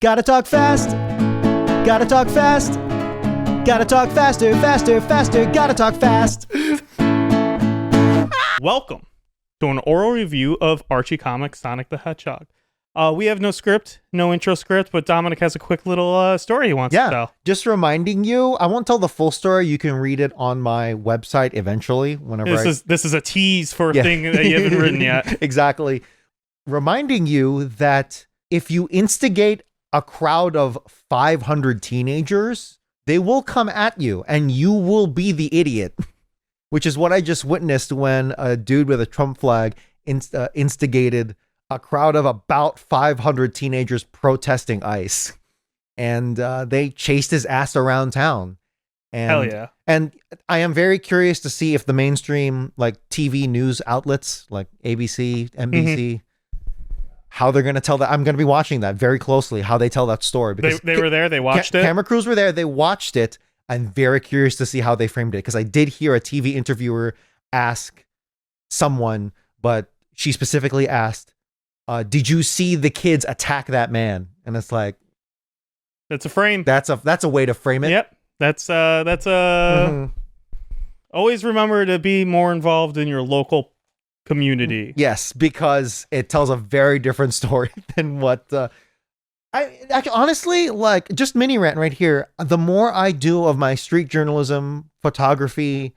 Gotta talk fast. Gotta talk fast. Gotta talk faster, faster, faster. Gotta talk fast. Welcome to an oral review of Archie comics Sonic the Hedgehog. We have no script, no intro script, but Dominic has a quick little story he wants to tell. Just reminding you, I won't tell the full story. You can read it on my website eventually. This is a tease for a thing that you haven't written yet. Exactly. Reminding you that if you instigate a crowd of 500 teenagers, they will come at you and you will be the idiot, which is what I just witnessed when a dude with a Trump flag instigated a crowd of about 500 teenagers protesting ICE. And they chased his ass around town. And, hell yeah. And I am very curious to see if the mainstream like TV news outlets like ABC, NBC, how they're going to tell that. I'm going to be watching that very closely, how they tell that story. Because they were there, they watched it. Camera crews were there, they watched it. I'm very curious to see how they framed it, because I did hear a TV interviewer ask someone, but she specifically asked, did you see the kids attack that man? And it's like, that's a frame. That's a way to frame it. Yep. That's always remember to be more involved in your local community. Yes, because it tells a very different story than what I actually, honestly, like, just mini rant right here. The more I do of my street journalism, photography,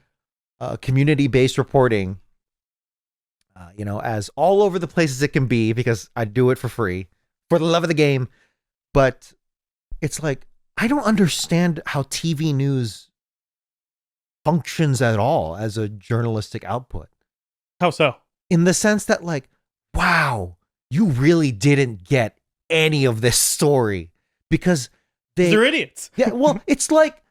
community-based reporting, as all over the places it can be, because I do it for free, for the love of the game. But it's like, I don't understand how TV news functions at all as a journalistic output. How so? In the sense that, like, wow, you really didn't get any of this story, because they're idiots. Yeah, well, it's like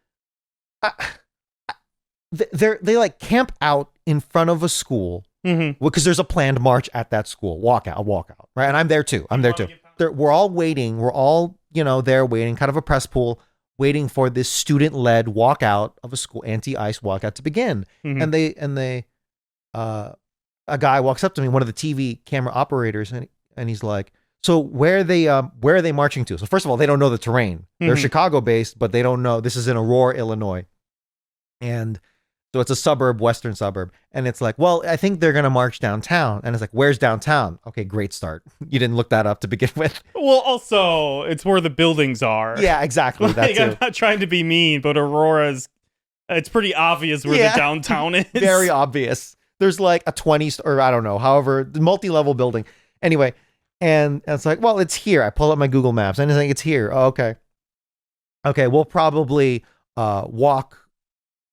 they like camp out in front of a school because there's a planned march at that school, walkout, right? And I'm there too. We're all waiting. We're all there waiting, kind of a press pool, waiting for this student-led walkout of a school, anti-ICE walkout to begin. And a guy walks up to me, one of the TV camera operators, and he's like, so where are they marching to? So first of all, they don't know the terrain. They're Chicago based, but they don't know. This is in Aurora, Illinois. And so it's a suburb, western suburb. And it's like, well, I think they're going to march downtown. And it's like, where's downtown? Okay, great start. You didn't look that up to begin with. Well, also, it's where the buildings are. Yeah, exactly. Like, I'm not trying to be mean, but Aurora's, it's pretty obvious where the downtown is. Very obvious. There's like a 20, or I don't know, however, multi-level building. Anyway, and it's like, well, it's here. I pull up my Google Maps and I think it's here. Oh, okay. Okay, we'll probably walk,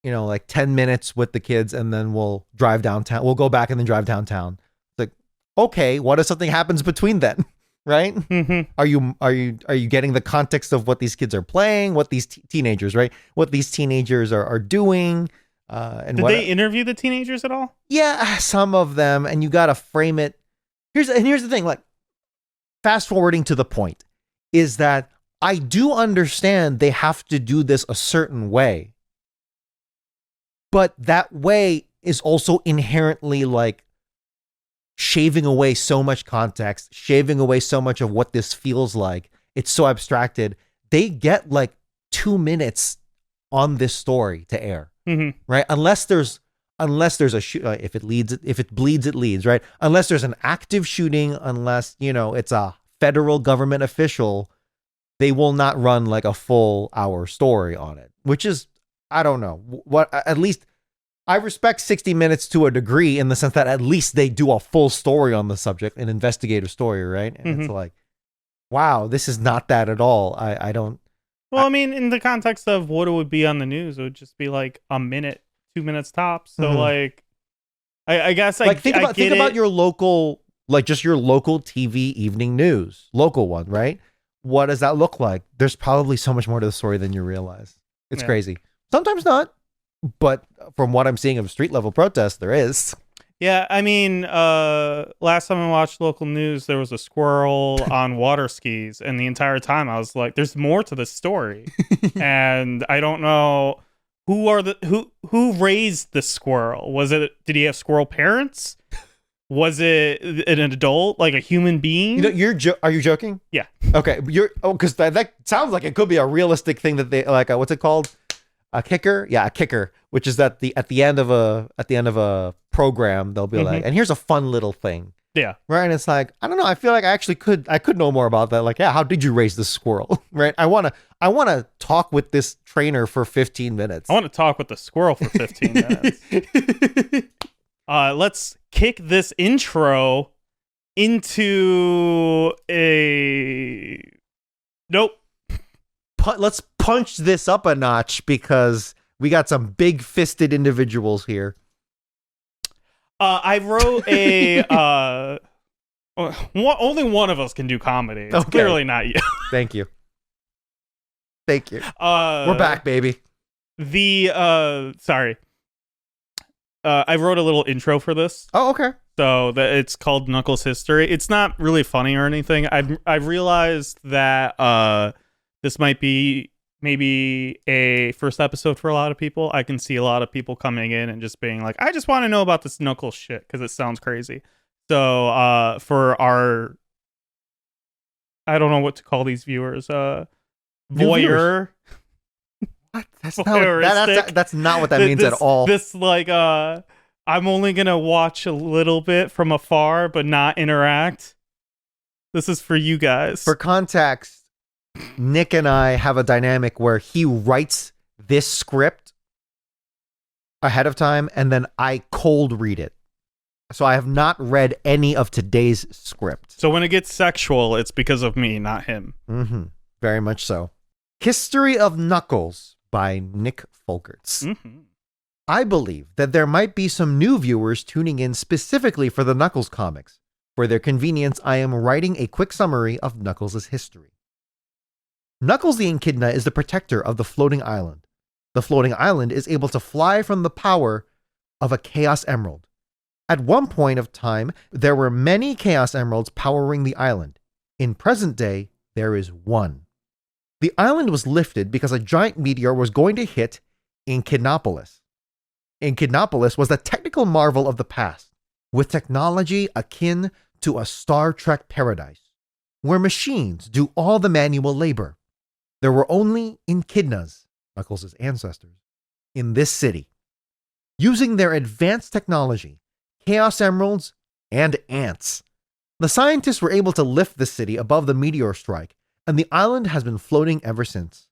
like 10 minutes with the kids, and then we'll drive downtown. We'll go back and then drive downtown. It's like, okay, what if something happens between then? Right? Are you getting the context of what these kids are playing, what these teenagers, right? What these teenagers are doing? And did they interview the teenagers at all? Yeah, some of them, and you got to frame it. Here's the thing, like, fast forwarding to the point is that I do understand they have to do this a certain way, but that way is also inherently like shaving away so much context, shaving away so much of what this feels like. It's so abstracted. They get like 2 minutes on this story to air. Right? Unless there's a shoot, if it bleeds, it leads, right? Unless there's an active shooting, unless, it's a federal government official, they will not run like a full hour story on it, which is, I don't know what, at least I respect 60 Minutes to a degree, in the sense that at least they do a full story on the subject, an investigative story, right? And it's like, wow, this is not that at all. I don't. Well, I mean, in the context of what it would be on the news, it would just be like a minute, 2 minutes tops. So, like, I guess, like, think about your local, like, just your local TV evening news, local one, right? What does that look like? There's probably so much more to the story than you realize. It's crazy. Sometimes not, but from what I'm seeing of street level protests, there is. Yeah, I mean, last time I watched local news, there was a squirrel on water skis, and the entire time I was like, "There's more to this story," and I don't know who raised the squirrel. Did he have squirrel parents? Was it an adult, like a human being? Are you joking? Yeah. Okay. Because that sounds like it could be a realistic thing that they like. What's it called? A kicker? Yeah, a kicker. Which is that at the end of a program, they'll be like, and here's a fun little thing. Yeah. Right. And it's like, I don't know. I feel like I could know more about that. Like, yeah, how did you raise this squirrel? Right. I want to talk with this trainer for 15 minutes. I want to talk with the squirrel for 15 minutes. Let's kick this intro into a... Nope. Let's punch this up a notch because we got some big-fisted individuals here. I wrote only one of us can do comedy. It's clearly not you. Thank you. We're back, baby. Sorry. I wrote a little intro for this. Oh, okay. So it's called Knuckles History. It's not really funny or anything. I realized that this might be maybe a first episode for a lot of people. I can see a lot of people coming in and just being like, I just want to know about this Knuckles shit because it sounds crazy. So for our, I don't know what to call these viewers, voyeur. What? That's not what that means at all. This like I'm only gonna watch a little bit from afar but not interact. This is for you guys. For context, Nick and I have a dynamic where he writes this script ahead of time and then I cold read it. So I have not read any of today's script. So when it gets sexual, it's because of me, not him. Mm-hmm. Very much so. History of Knuckles by Nick Folkerts. Mm-hmm. I believe that there might be some new viewers tuning in specifically for the Knuckles comics. For their convenience, I am writing a quick summary of Knuckles' history. Knuckles the Echidna is the protector of the floating island. The floating island is able to fly from the power of a Chaos Emerald. At one point of time, there were many Chaos Emeralds powering the island. In present day, there is one. The island was lifted because a giant meteor was going to hit Echidnopolis. Echidnopolis was the technical marvel of the past, with technology akin to a Star Trek paradise, where machines do all the manual labor. There were only Echidnas, Knuckles' ancestors, in this city. Using their advanced technology, Chaos Emeralds, and ants, the scientists were able to lift the city above the meteor strike, and the island has been floating ever since.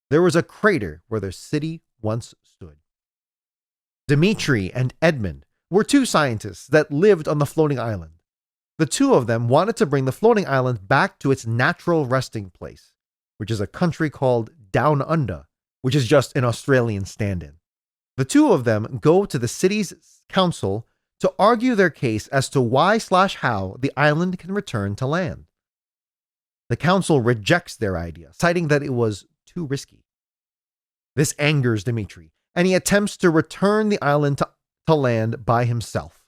There was a crater where the city once stood. Dimitri and Edmund were two scientists that lived on the floating island. The two of them wanted to bring the floating island back to its natural resting place, which is a country called Down Under, which is just an Australian stand-in. The two of them go to the city's council to argue their case as to why/how the island can return to land. The council rejects their idea, citing that it was too risky. This angers Dimitri, and he attempts to return the island to land by himself.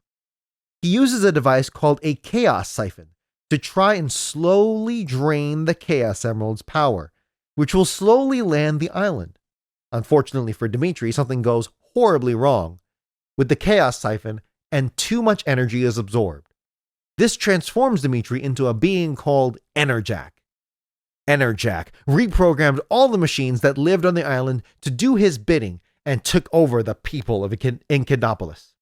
He uses a device called a chaos siphon to try and slowly drain the Chaos Emerald's power, which will slowly land the island. Unfortunately for Dimitri, something goes horribly wrong with the Chaos Siphon, and too much energy is absorbed. This transforms Dimitri into a being called Enerjack. Enerjack reprogrammed all the machines that lived on the island to do his bidding and took over the people of Echidnopolis.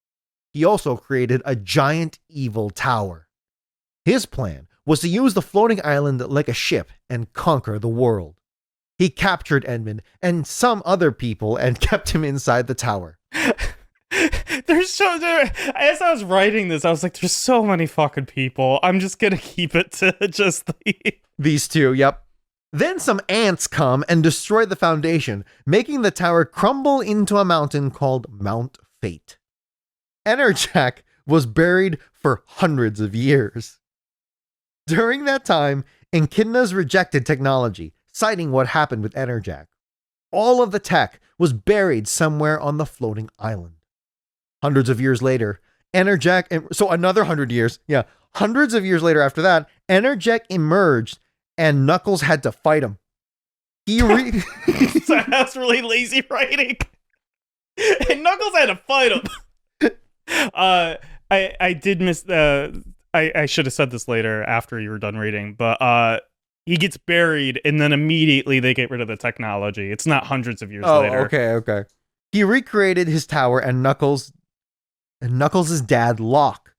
He also created a giant evil tower. His plan was to use the floating island like a ship and conquer the world. He captured Edmund and some other people and kept him inside the tower. As I was writing this, I was like, there's so many fucking people. I'm just going to keep it to just these two, yep. Then some ants come and destroy the foundation, making the tower crumble into a mountain called Mount Fate. Enerjack was buried for hundreds of years. During that time, Echidnas rejected technology, citing what happened with Enerjack. All of the tech was buried somewhere on the floating island. Hundreds of years later, so another 100 years, hundreds of years later after that, Enerjack emerged and Knuckles had to fight him. So that's really lazy writing. And Knuckles had to fight him. I did miss the. I should have said this later after you were done reading, but he gets buried and then immediately they get rid of the technology. It's not hundreds of years later. Okay. He recreated his tower and Knuckles' dad, Locke,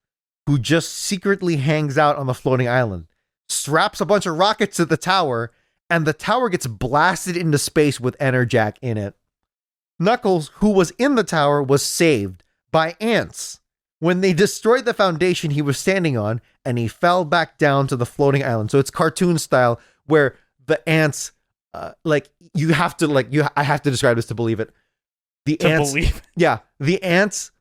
who just secretly hangs out on the floating island, straps a bunch of rockets to the tower, and the tower gets blasted into space with Enerjack in it. Knuckles, who was in the tower, was saved by ants when they destroyed the foundation he was standing on, and he fell back down to the floating island. So it's cartoon style where the ants, I have to describe this to believe it. The ants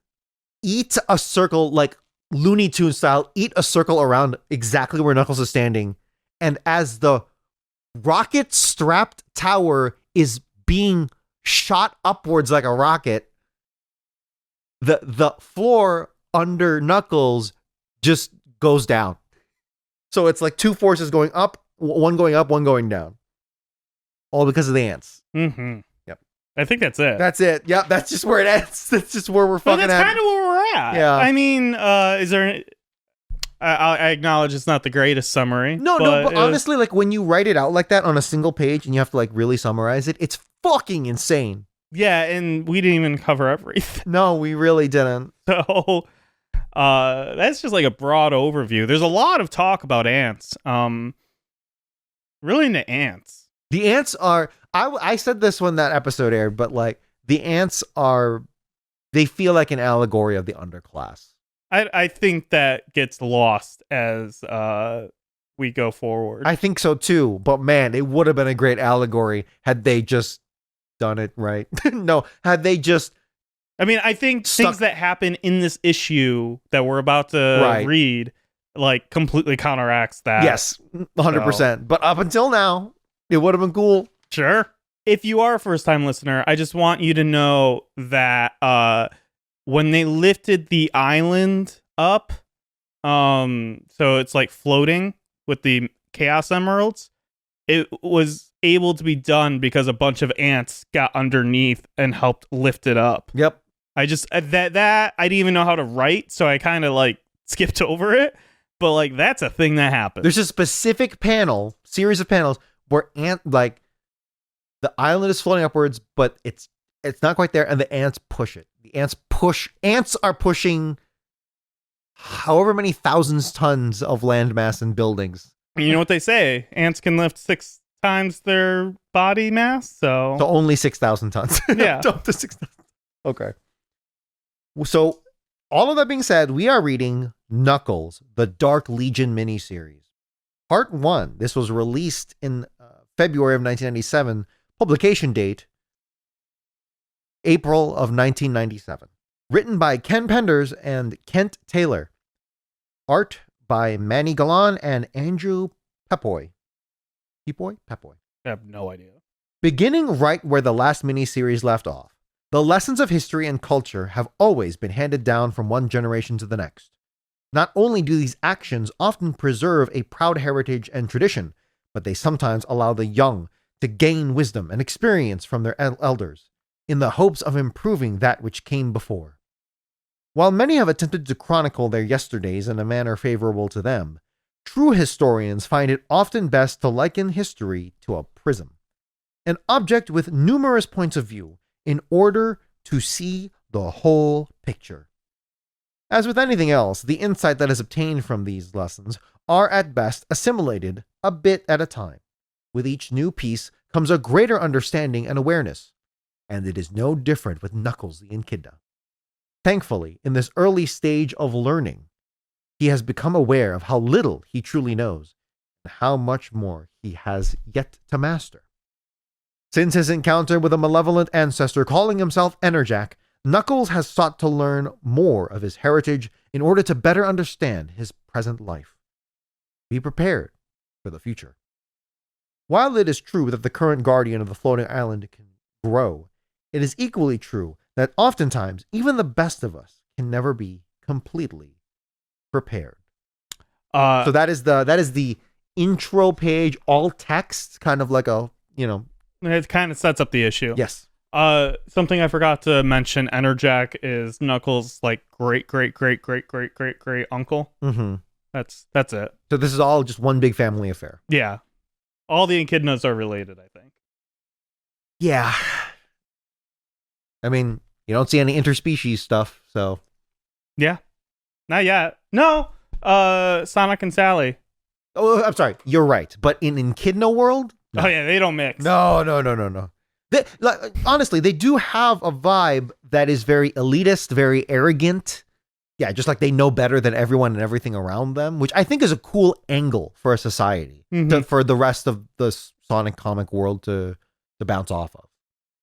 eat a circle, like Looney Tunes style, eat a circle around exactly where Knuckles is standing. And as the rocket strapped tower is being shot upwards like a rocket, the floor under Knuckles just goes down. So it's like two forces going up, one going down. All because of the ants. Mm-hmm. Yep. I think that's it. That's it. Yep. That's just where it ends. That's just where we're fucking at. That's kind of where we're at. Yeah. I mean, is there... I acknowledge it's not the greatest summary. But honestly, like when you write it out like that on a single page and you have to like really summarize it, it's fucking insane. Yeah, and we didn't even cover everything. No, we really didn't. So that's just like a broad overview. There's a lot of talk about ants. Really into ants. The ants are, I said this when that episode aired, but like the ants are, they feel like an allegory of the underclass. I think that gets lost as we go forward. I think so too, but man, it would have been a great allegory had they just done it right. No, had they just... I mean, I think things that happen in this issue that we're about to read, like, completely counteracts that. Yes, 100%. So. But up until now, it would have been cool. Sure. If you are a first-time listener, I just want you to know that when they lifted the island up, so it's like floating with the Chaos Emeralds, it was able to be done because a bunch of ants got underneath and helped lift it up. Yep. I just that I didn't even know how to write, so I kind of like skipped over it. But like that's a thing that happens. There's a specific series of panels where the island is floating upwards, but it's not quite there, and the ants push it. Ants are pushing however many thousands tons of landmass and buildings. You know what they say? Ants can lift 6 times their body mass, so only 6,000 tons. Yeah. Up to 6,000. Okay. So, all of that being said, we are reading Knuckles, the Dark Legion miniseries. Part 1. This was released in February of 1997. Publication date, April of 1997. Written by Ken Penders and Kent Taylor. Art by Manny Galan and Andrew Pepoy. Pepoy? I have no idea. Beginning right where the last miniseries left off, the lessons of history and culture have always been handed down from one generation to the next. Not only do these actions often preserve a proud heritage and tradition, but they sometimes allow the young to gain wisdom and experience from their elders, in the hopes of improving that which came before. While many have attempted to chronicle their yesterdays in a manner favorable to them, true historians find it often best to liken history to a prism, an object with numerous points of view, in order to see the whole picture. As with anything else, the insight that is obtained from these lessons are at best assimilated a bit at a time. With each new piece comes a greater understanding and awareness, and it is no different with Knuckles the Echidna. Thankfully, in this early stage of learning, he has become aware of how little he truly knows and how much more he has yet to master. Since his encounter with a malevolent ancestor calling himself Enerjack, Knuckles has sought to learn more of his heritage in order to better understand his present life. Be prepared for the future. While it is true that the current guardian of the floating island can grow, it is equally true that oftentimes even the best of us can never be completely prepared. So that is the intro page, all text, kind of like a, It kind of sets up the issue. Yes. Something I forgot to mention, Enerjack is Knuckles' like great uncle. Mm-hmm. That's it. So this is all just one big family affair. Yeah. All the Echidnas are related, I think. Yeah. I mean, you don't see any interspecies stuff, so. Yeah. Not yet. No. Sonic and Sally. Oh, I'm sorry. You're right. But in Echidna world? No. Oh, yeah. They don't mix. No. Honestly, they do have a vibe that is very elitist, very arrogant. Yeah, just like they know better than everyone and everything around them, which I think is a cool angle for a society, for the rest of the Sonic comic world to bounce off of.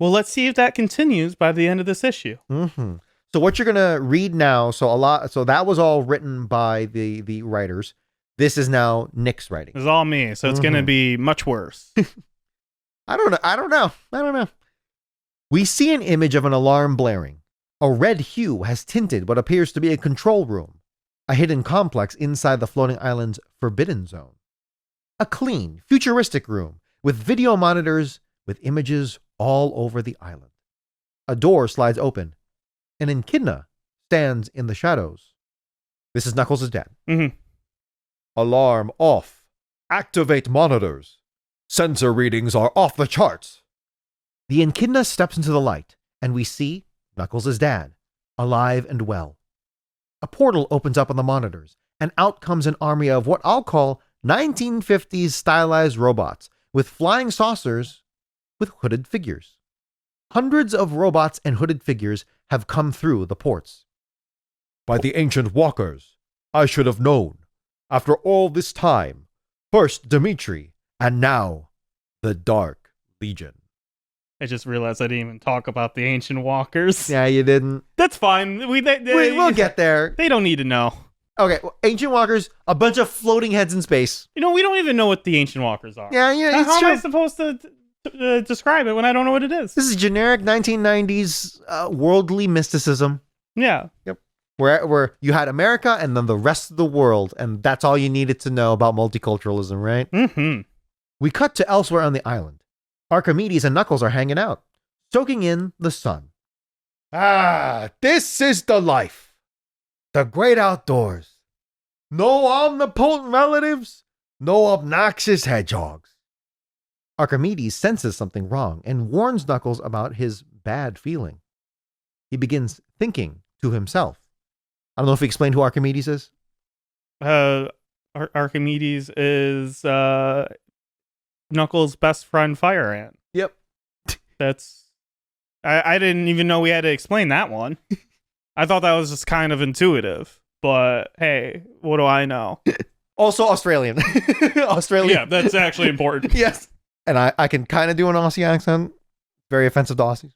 Well, let's see if that continues by the end of this issue. Mm-hmm. So what you're gonna read now, so that was all written by the writers. This is now Nick's writing. It's all me, so it's gonna be much worse. I don't know. We see an image of an alarm blaring. A red hue has tinted what appears to be a control room, a hidden complex inside the floating island's forbidden zone. A clean, futuristic room with video monitors with images all over the island. A door slides open. An Echidna stands in the shadows. This is Knuckles' dad. Mm-hmm. Alarm off. Activate monitors. Sensor readings are off the charts. The Echidna steps into the light, and we see Knuckles' dad, alive and well. A portal opens up on the monitors, and out comes an army of what I'll call 1950s stylized robots with flying saucers with hooded figures. Hundreds of robots and hooded figures have come through the ports. By the ancient walkers, I should have known. After all this time, first Dimitri, and now the Dark Legion. I just realized I didn't even talk about the ancient walkers. Yeah, you didn't. That's fine. We'll get there. They don't need to know. Okay, well, ancient walkers, a bunch of floating heads in space. We don't even know what the ancient walkers are. Yeah, How am I supposed to describe it when I don't know what it is? This is generic 1990s worldly mysticism. Yeah. Yep. Where you had America and then the rest of the world, and that's all you needed to know about multiculturalism, right? Mm-hmm. We cut to elsewhere on the island. Archimedes and Knuckles are hanging out, soaking in the sun. Ah, this is the life. The great outdoors. No omnipotent relatives, no obnoxious hedgehogs. Archimedes senses something wrong and warns Knuckles about his bad feeling. He begins thinking to himself. I don't know if he explained who Archimedes is. Archimedes is Knuckles' best friend, Fire Ant. Yep. That's. I didn't even know we had to explain that one. I thought that was just kind of intuitive. But hey, what do I know? Also Australian. Australian. Yeah, that's actually important. Yes. And I can kind of do an Aussie accent. Very offensive to Aussies.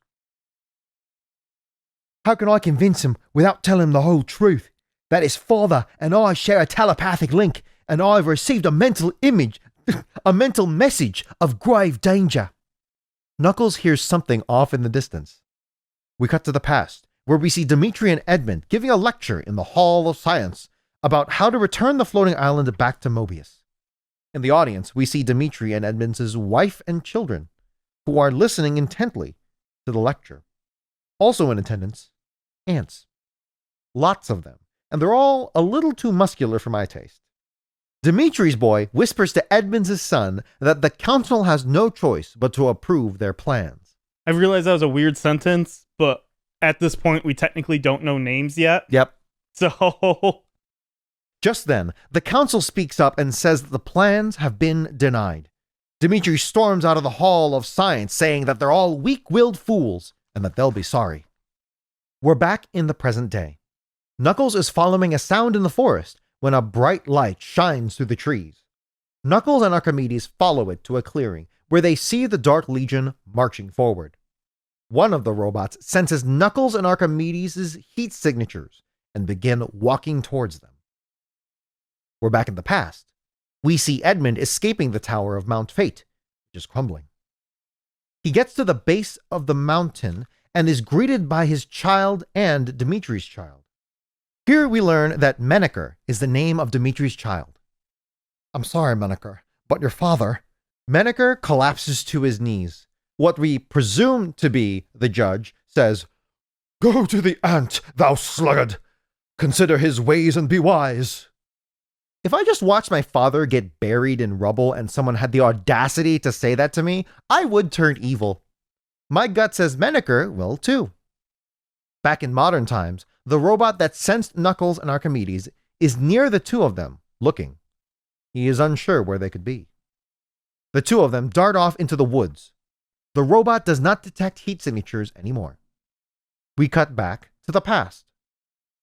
How can I convince him without telling him the whole truth? That his father and I share a telepathic link, and I've received a mental image, a mental message of grave danger. Knuckles hears something off in the distance. We cut to the past, where we see Dimitri and Edmund giving a lecture in the Hall of Science about how to return the floating island back to Mobius. In the audience, we see Dimitri and Edmund's wife and children, who are listening intently to the lecture. Also in attendance, ants. Lots of them, and they're all a little too muscular for my taste. Dimitri's boy whispers to Edmund's son that the council has no choice but to approve their plans. I realized that was a weird sentence, but at this point, we technically don't know names yet. Yep. So... Just then, the council speaks up and says that the plans have been denied. Dimitri storms out of the Hall of Science saying that they're all weak-willed fools and that they'll be sorry. We're back in the present day. Knuckles is following a sound in the forest when a bright light shines through the trees. Knuckles and Archimedes follow it to a clearing where they see the Dark Legion marching forward. One of the robots senses Knuckles and Archimedes' heat signatures and begin walking towards them. We're back in the past. We see Edmund escaping the tower of Mount Fate, which is crumbling. He gets to the base of the mountain and is greeted by his child and Dimitri's child. Here we learn that Menaker is the name of Dimitri's child. I'm sorry, Menaker, but your father... Menaker collapses to his knees. What we presume to be the judge says, "Go to the ant, thou sluggard. Consider his ways and be wise." If I just watched my father get buried in rubble and someone had the audacity to say that to me, I would turn evil. My gut says Menaker will too. Back in modern times, the robot that sensed Knuckles and Archimedes is near the two of them, looking. He is unsure where they could be. The two of them dart off into the woods. The robot does not detect heat signatures anymore. We cut back to the past.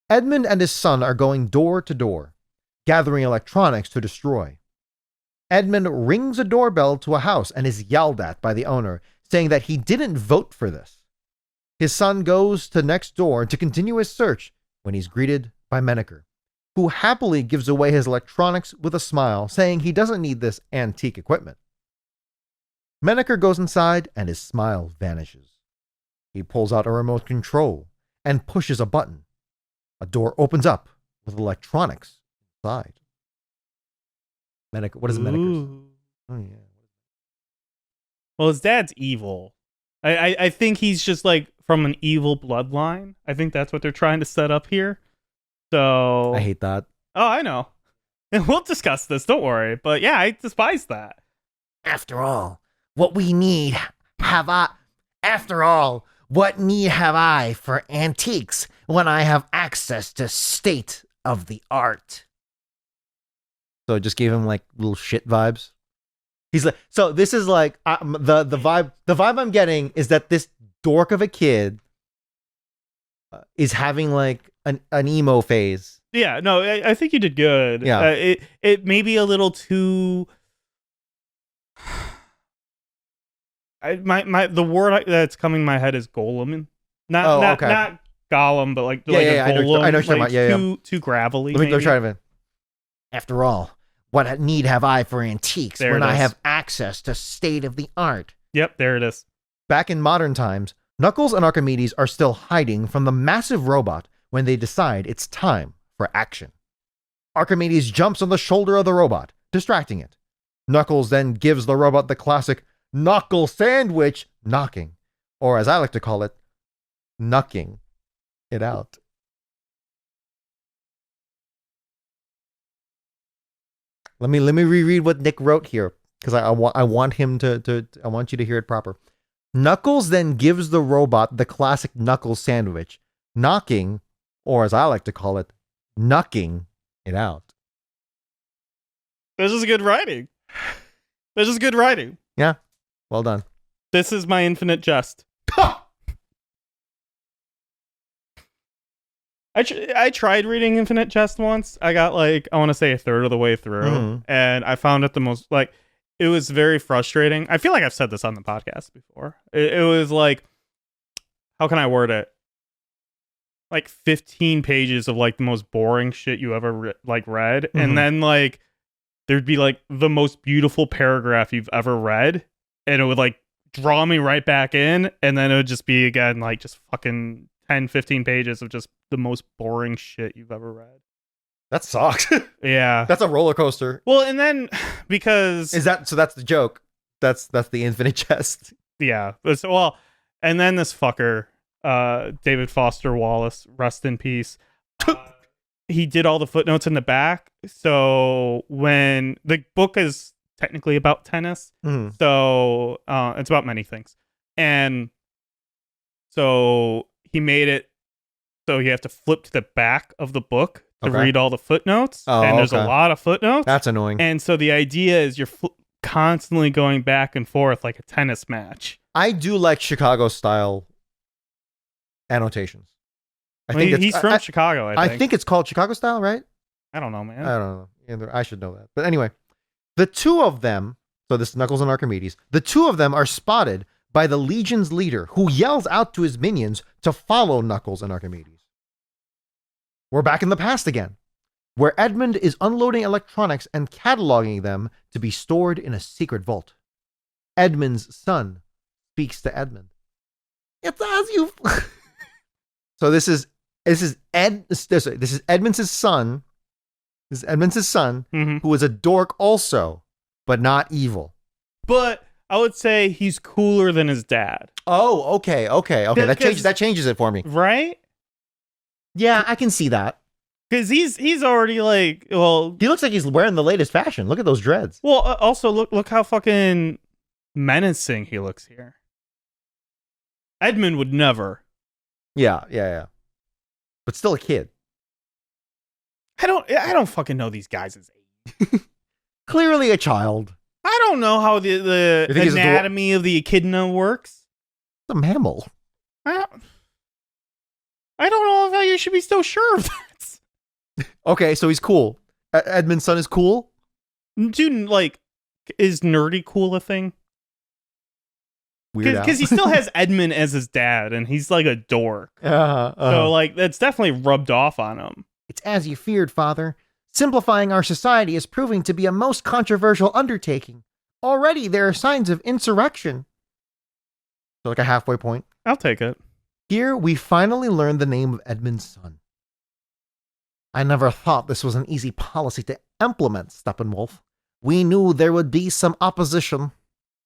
Edmund and his son are going door to door, gathering electronics to destroy. Edmund rings a doorbell to a house and is yelled at by the owner, saying that he didn't vote for this. His son goes to next door to continue his search when he's greeted by Menaker, who happily gives away his electronics with a smile, saying he doesn't need this antique equipment. Menaker goes inside and his smile vanishes. He pulls out a remote control and pushes a button. A door opens up with electronics inside. Menaker, what is Menaker? Oh, yeah. Well, his dad's evil. I think he's just like from an evil bloodline. I think that's what they're trying to set up here. So I hate that. Oh, I know. And we'll discuss this, don't worry. But yeah, I despise that. After all, what need have I for antiques when I have access to state of the art? So it just gave him like little shit vibes. He's like, so this is like the vibe I'm getting is that this dork of a kid is having like an emo phase. Yeah, no, I think you did good. Yeah, it may be a little too. The word that's coming to my head is golem. Not Gollum, but like I know what you're talking about. Too gravelly. Let me try it. After all, what need have I for antiques when I have access to state of the art? Yep, there it is. Back in modern times, Knuckles and Archimedes are still hiding from the massive robot when they decide it's time for action. Archimedes jumps on the shoulder of the robot, distracting it. Knuckles then gives the robot the classic knuckle sandwich knocking, or as I like to call it, knucking it out. Let me reread what Nick wrote here, because I want him to I want you to hear it proper. Knuckles then gives the robot the classic knuckle sandwich, knocking, or as I like to call it, knucking it out. This is good writing. This is good writing. Yeah, well done. This is my infinite jest. I tried reading Infinite Jest once. I got like, I want to say a third of the way through, and I found it the most, like, it was very frustrating. I feel like I've said this on the podcast before. It was like, how can I word it? Like 15 pages of like the most boring shit you ever read, and then like there'd be like the most beautiful paragraph you've ever read, and it would like draw me right back in, and then it would just be again like just fucking 10-15 pages of just the most boring shit you've ever read. That sucks. Yeah. That's a roller coaster. Well, and then because that's the joke. That's the infinite jest. Yeah. Well, and then this fucker, David Foster Wallace, rest in peace. He did all the footnotes in the back. So when the book is technically about tennis, so it's about many things. And so he made it so you have to flip to the back of the book to read all the footnotes. And there's a lot of footnotes. That's annoying. And so the idea is you're constantly going back and forth like a tennis match. I do like Chicago style annotations. I think he's from Chicago, I think. I think it's called Chicago style, right? I don't know, man. I don't know. I should know that. But anyway, the two of them, so this is Knuckles and Archimedes, the two of them are spotted by the Legion's leader, who yells out to his minions to follow Knuckles and Archimedes. We're back in the past again, where Edmund is unloading electronics and cataloging them to be stored in a secret vault. Edmund's son speaks to Edmund. It's as you. So this is Edmund's son. This is Edmund's son, who is a dork also, but not evil. But I would say he's cooler than his dad. Oh, okay. That changes it for me. Right? Yeah, I can see that. Because he's already like, well, he looks like he's wearing the latest fashion. Look at those dreads. Well, also look how fucking menacing he looks here. Edmund would never. Yeah. But still a kid. I don't fucking know these guys' age. Clearly a child. I don't know how the anatomy of the echidna works. It's a mammal. I don't know if you should be so sure of that. Okay, so he's cool. Edmund's son is cool? Dude, like, is nerdy cool a thing? Weird. Because he still has Edmund as his dad, and he's like a dork. So, like, that's definitely rubbed off on him. It's as you feared, Father. Simplifying our society is proving to be a most controversial undertaking. Already there are signs of insurrection. So like a halfway point. I'll take it. Here we finally learn the name of Edmund's son. I never thought this was an easy policy to implement, Steppenwolf. We knew there would be some opposition.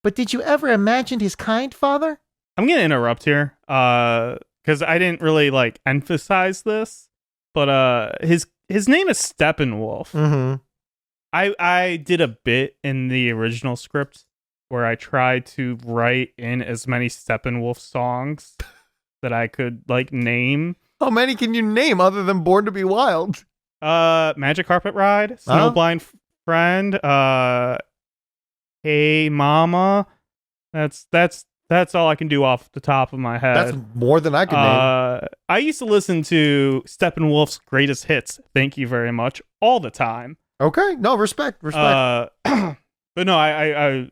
But did you ever imagine his kind, Father? I'm going to interrupt here, because I didn't really, like, emphasize this, but his name is Steppenwolf. Mm-hmm. I did a bit in the original script where I tried to write in as many Steppenwolf songs that I could, like, name. How many can you name other than Born to Be Wild? Magic Carpet Ride, Snowblind Friend, Hey Mama. That's all I can do off the top of my head. That's more than I can name. I used to listen to Steppenwolf's greatest hits, thank you very much, all the time. Okay, no, respect. But no, I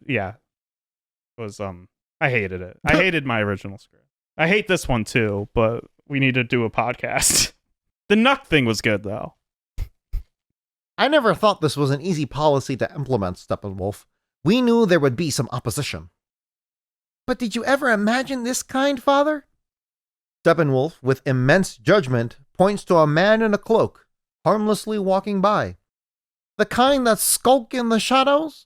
hated it. I hated my original script. I hate this one too, but we need to do a podcast. The Nuck thing was good though. I never thought this was an easy policy to implement, Steppenwolf. We knew there would be some opposition. But did you ever imagine this kind, Father? Steppenwolf, with immense judgment, points to a man in a cloak, harmlessly walking by. The kind that skulk in the shadows?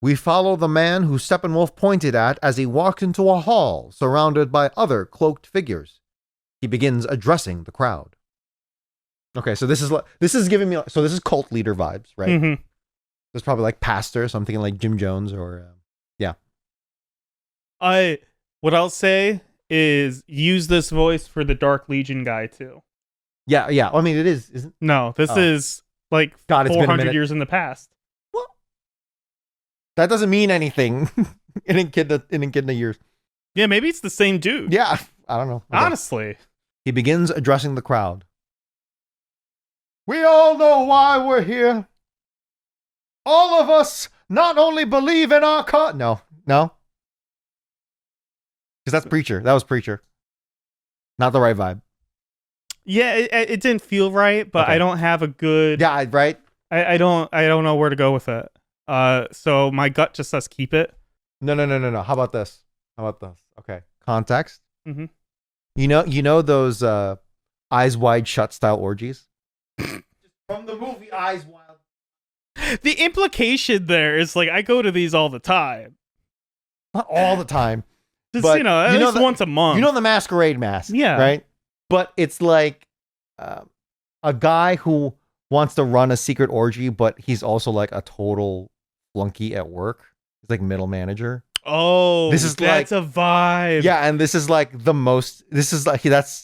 We follow the man who Steppenwolf pointed at as he walked into a hall surrounded by other cloaked figures. He begins addressing the crowd. Okay, so this is giving me, so this is cult leader vibes, right? Mm-hmm. There's probably like pastor, so I'm thinking like Jim Jones or yeah. What I'll say is use this voice for the Dark Legion guy too. Yeah. I mean, it is, isn't? No, this is like 400 years in the past. Well, that doesn't mean anything in Echidna years. Yeah, maybe it's the same dude. Yeah, I don't know. Okay. Honestly. He begins addressing the crowd. We all know why we're here. All of us not only believe in our No. Because that's Preacher. That was Preacher. Not the right vibe. Yeah, it didn't feel right, but okay. I don't have a good... Yeah, right? I don't know where to go with it. So my gut just says keep it. No. How about this? Okay. Context. Mm-hmm. You know those Eyes Wide Shut style orgies? From the movie Eyes Wide. The implication there is like I go to these all the time. Not all the time. Just, but at least once a month. You know the masquerade mask, yeah, right? But it's like a guy who wants to run a secret orgy, but he's also like a total flunky at work. He's like middle manager. Oh, that's a vibe. Yeah, and this is like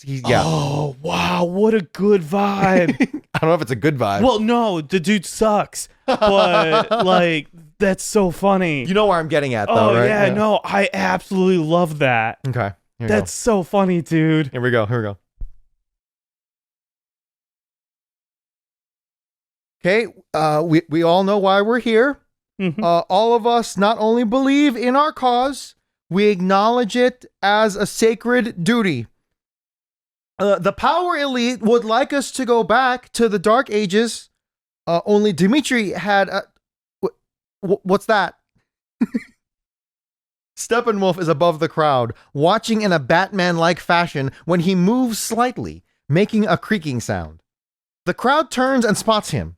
yeah. Oh, wow, what a good vibe. I don't know if it's a good vibe. Well, no, the dude sucks. But like that's so funny. You know where I'm getting at though, right? Yeah, no, I absolutely love that. Okay. That's so funny, dude. Here we go. Okay, we all know why we're here. Mm-hmm. All of us not only believe in our cause, we acknowledge it as a sacred duty. The power elite would like us to go back to the Dark Ages. Only Dimitri had what's that? Steppenwolf is above the crowd, watching in a Batman-like fashion when he moves slightly, making a creaking sound. The crowd turns and spots him.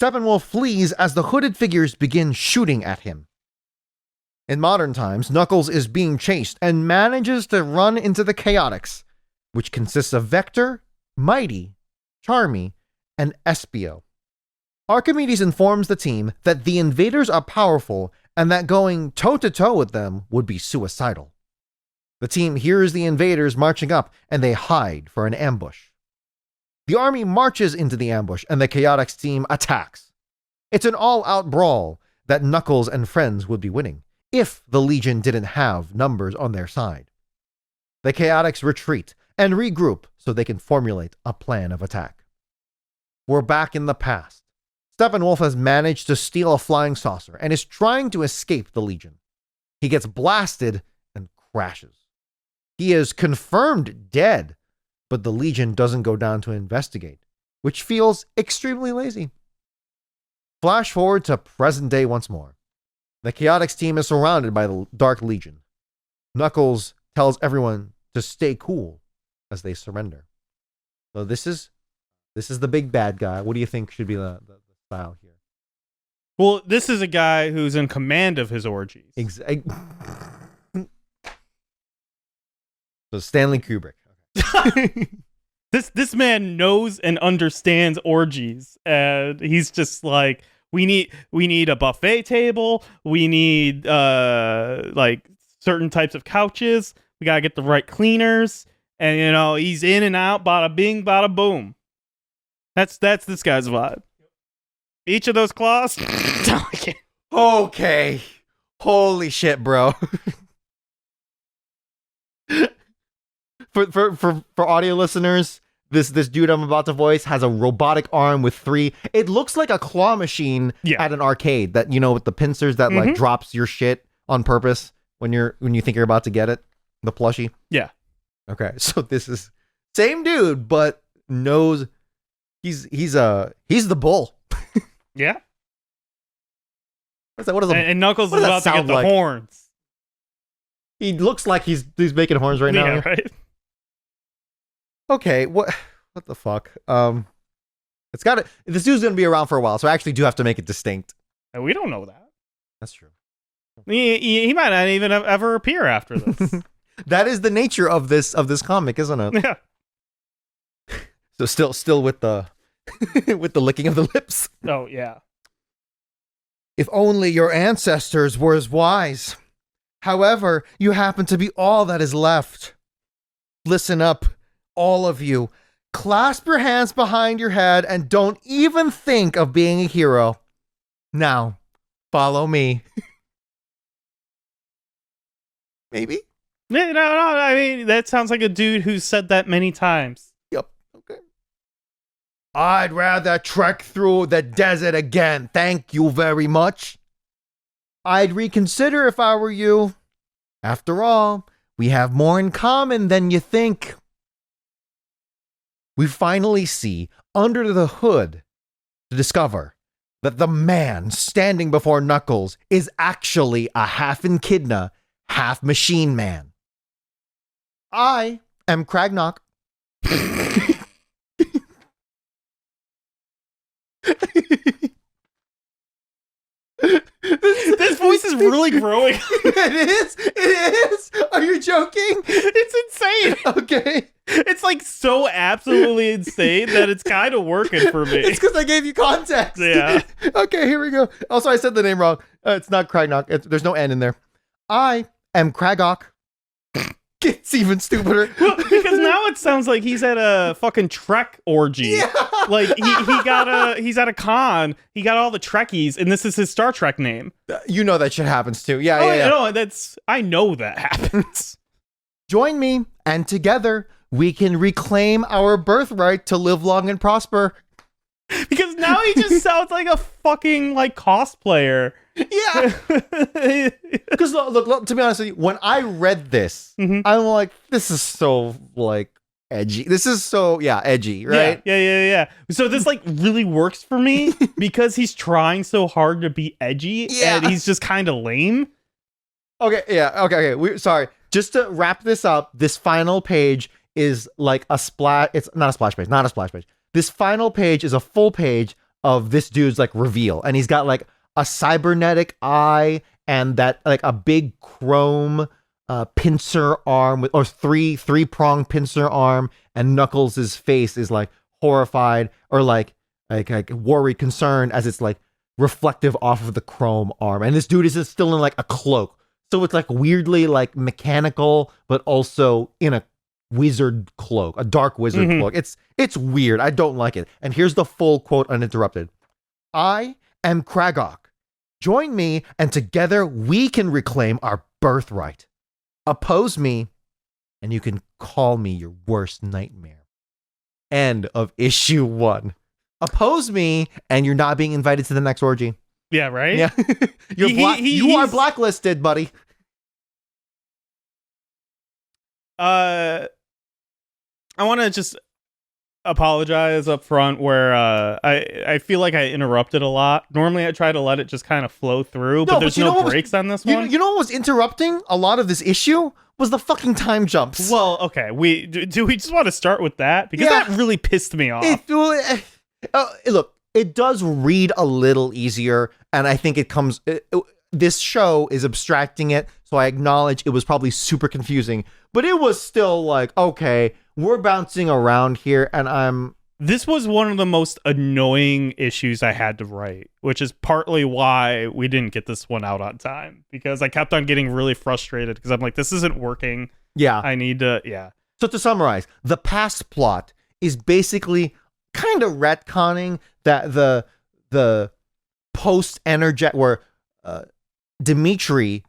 Steppenwolf flees as the hooded figures begin shooting at him. In modern times, Knuckles is being chased and manages to run into the Chaotix, which consists of Vector, Mighty, Charmy, and Espio. Archimedes informs the team that the invaders are powerful and that going toe-to-toe with them would be suicidal. The team hears the invaders marching up and they hide for an ambush. The army marches into the ambush and the Chaotix team attacks. It's an all-out brawl that Knuckles and friends would be winning if the Legion didn't have numbers on their side. The Chaotix retreat and regroup so they can formulate a plan of attack. We're back in the past. Steppenwolf has managed to steal a flying saucer and is trying to escape the Legion. He gets blasted and crashes. He is confirmed dead, but the Legion doesn't go down to investigate, which feels extremely lazy. Flash forward to present day once more. The Chaotix team is surrounded by the Dark Legion. Knuckles tells everyone to stay cool as they surrender. So this is the big bad guy. What do you think should be the style here? Well, this is a guy who's in command of his orgies. So Stanley Kubrick. This man knows and understands orgies, and he's just like, we need a buffet table, we need like certain types of couches, we gotta get the right cleaners, and he's in and out, bada bing, bada boom. That's this guy's vibe. Each of those claws. Okay. Holy shit, bro. For audio listeners, this dude I'm about to voice has a robotic arm with 3. It looks like a claw machine at an arcade that, with the pincers that like drops your shit on purpose when you think you're about to get it, the plushie. Yeah. Okay, so this is same dude, but knows he's the bull. Yeah. And Knuckles is about to get the horns. He looks like he's making horns right now. Yeah, right. Okay, what the fuck? This dude's gonna be around for a while, so I actually do have to make it distinct. We don't know that. That's true. He might not even ever appear after this. That is the nature of this comic, isn't it? Yeah. So still with the with the licking of the lips. Oh yeah. If only your ancestors were as wise. However, you happen to be all that is left. Listen up, all of you. Clasp your hands behind your head and don't even think of being a hero. Now, follow me. Maybe? No, I mean, that sounds like a dude who's said that many times. Yep. Okay. I'd rather trek through the desert again. Thank you very much. I'd reconsider if I were you. After all, we have more in common than you think. We finally see under the hood to discover that the man standing before Knuckles is actually a half Echidna, half machine man. I am Kragnock. This voice is really growing. It is. Are you joking? It's insane. Okay. It's like so absolutely insane that it's kind of working for me. It's because I gave you context. Yeah. Okay, here we go. Also, I said the name wrong. It's not Kragnock. There's no N in there. I am Kragok. It's even stupider. Well, because now it sounds like he's at a fucking Trek orgy. Yeah. Like he's at a con. He got all the Trekkies, and this is his Star Trek name. You know that shit happens too. Yeah. No, I know that happens. Join me, and together we can reclaim our birthright to live long and prosper. Because now he just sounds like a fucking like cosplayer. Yeah. Because look, to be honest with you, when I read this, I'm like, this is so like edgy. This is so edgy, right? Yeah. So this like really works for me because he's trying so hard to be edgy and he's just kind of lame. Okay. Sorry. Just to wrap this up, this final page is like a splash. It's not a splash page. This final page is a full page of this dude's like reveal, and he's got like a cybernetic eye and that like a big chrome pincer arm or three-pronged pincer arm, and Knuckles' face is like horrified or like worried, concerned as it's like reflective off of the chrome arm. And this dude is still in like a cloak. So it's like weirdly like mechanical, but also in a wizard cloak, a dark wizard cloak. It's weird. I don't like it. And here's the full quote uninterrupted. I am Kragok. Join me and together we can reclaim our birthright. Oppose me and you can call me your worst nightmare. End of issue 1. Oppose me and you're not being invited to the next orgy. Yeah, right? Yeah. You are blacklisted, buddy. I want to just apologize up front where I feel like I interrupted a lot. Normally I try to let it just kind of flow through, but there's no breaks on this one. You know what was interrupting a lot of this issue? Was the fucking time jumps. Well, okay. Do we just want to start with that? Because that really pissed me off. Look, it does read a little easier, and I think this show is abstracting it, so I acknowledge it was probably super confusing, but it was still like, okay, we're bouncing around here, and This was one of the most annoying issues I had to write, which is partly why we didn't get this one out on time, because I kept on getting really frustrated, because I'm like, this isn't working. Yeah. I need to, yeah. So to summarize, the past plot is basically kind of retconning that the post-Enerjack, where Dimitri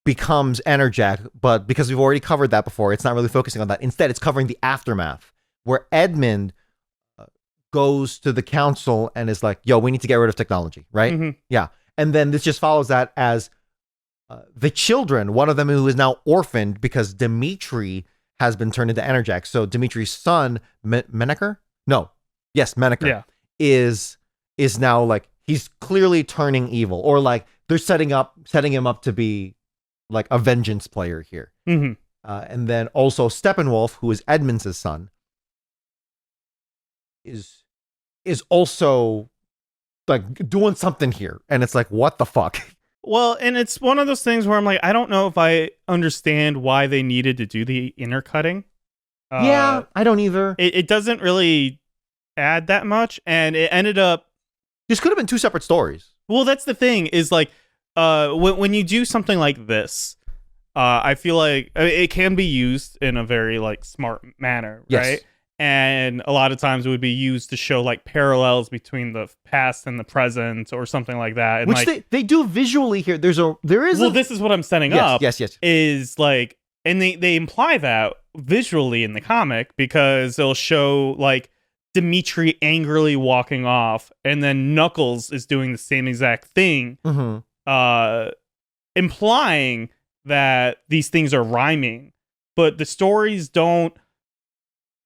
becomes Enerjack, but because we've already covered that before, it's not really focusing on that. Instead, it's covering the aftermath, where Edmund goes to the council and is like, yo, we need to get rid of technology, right? Mm-hmm. Yeah. And then this just follows that as the children, one of them who is now orphaned because Dimitri has been turned into Enerjack. So Dimitri's son, Menaker? No. Yes, Menaker. Yeah. Is now like, he's clearly turning evil, or like they're setting him up to be like a vengeance player here. Mm-hmm. And then also Steppenwolf, who is Edmund's son, is also like doing something here, and it's like, what the fuck? Well, and it's one of those things where I'm like, I don't know if I understand why they needed to do the intercutting. Yeah, I don't either. It doesn't really add that much, and it ended up. This could have been 2 separate stories. Well, that's the thing is like, when you do something like this, I feel like it can be used in a very like smart manner, yes. Right? And a lot of times it would be used to show like parallels between the past and the present or something like that. And which like, they do visually here. This is what I'm setting up. Yes. Is like, and they imply that visually in the comic, because they'll show like Dimitri angrily walking off, and then Knuckles is doing the same exact thing, implying that these things are rhyming, but the stories don't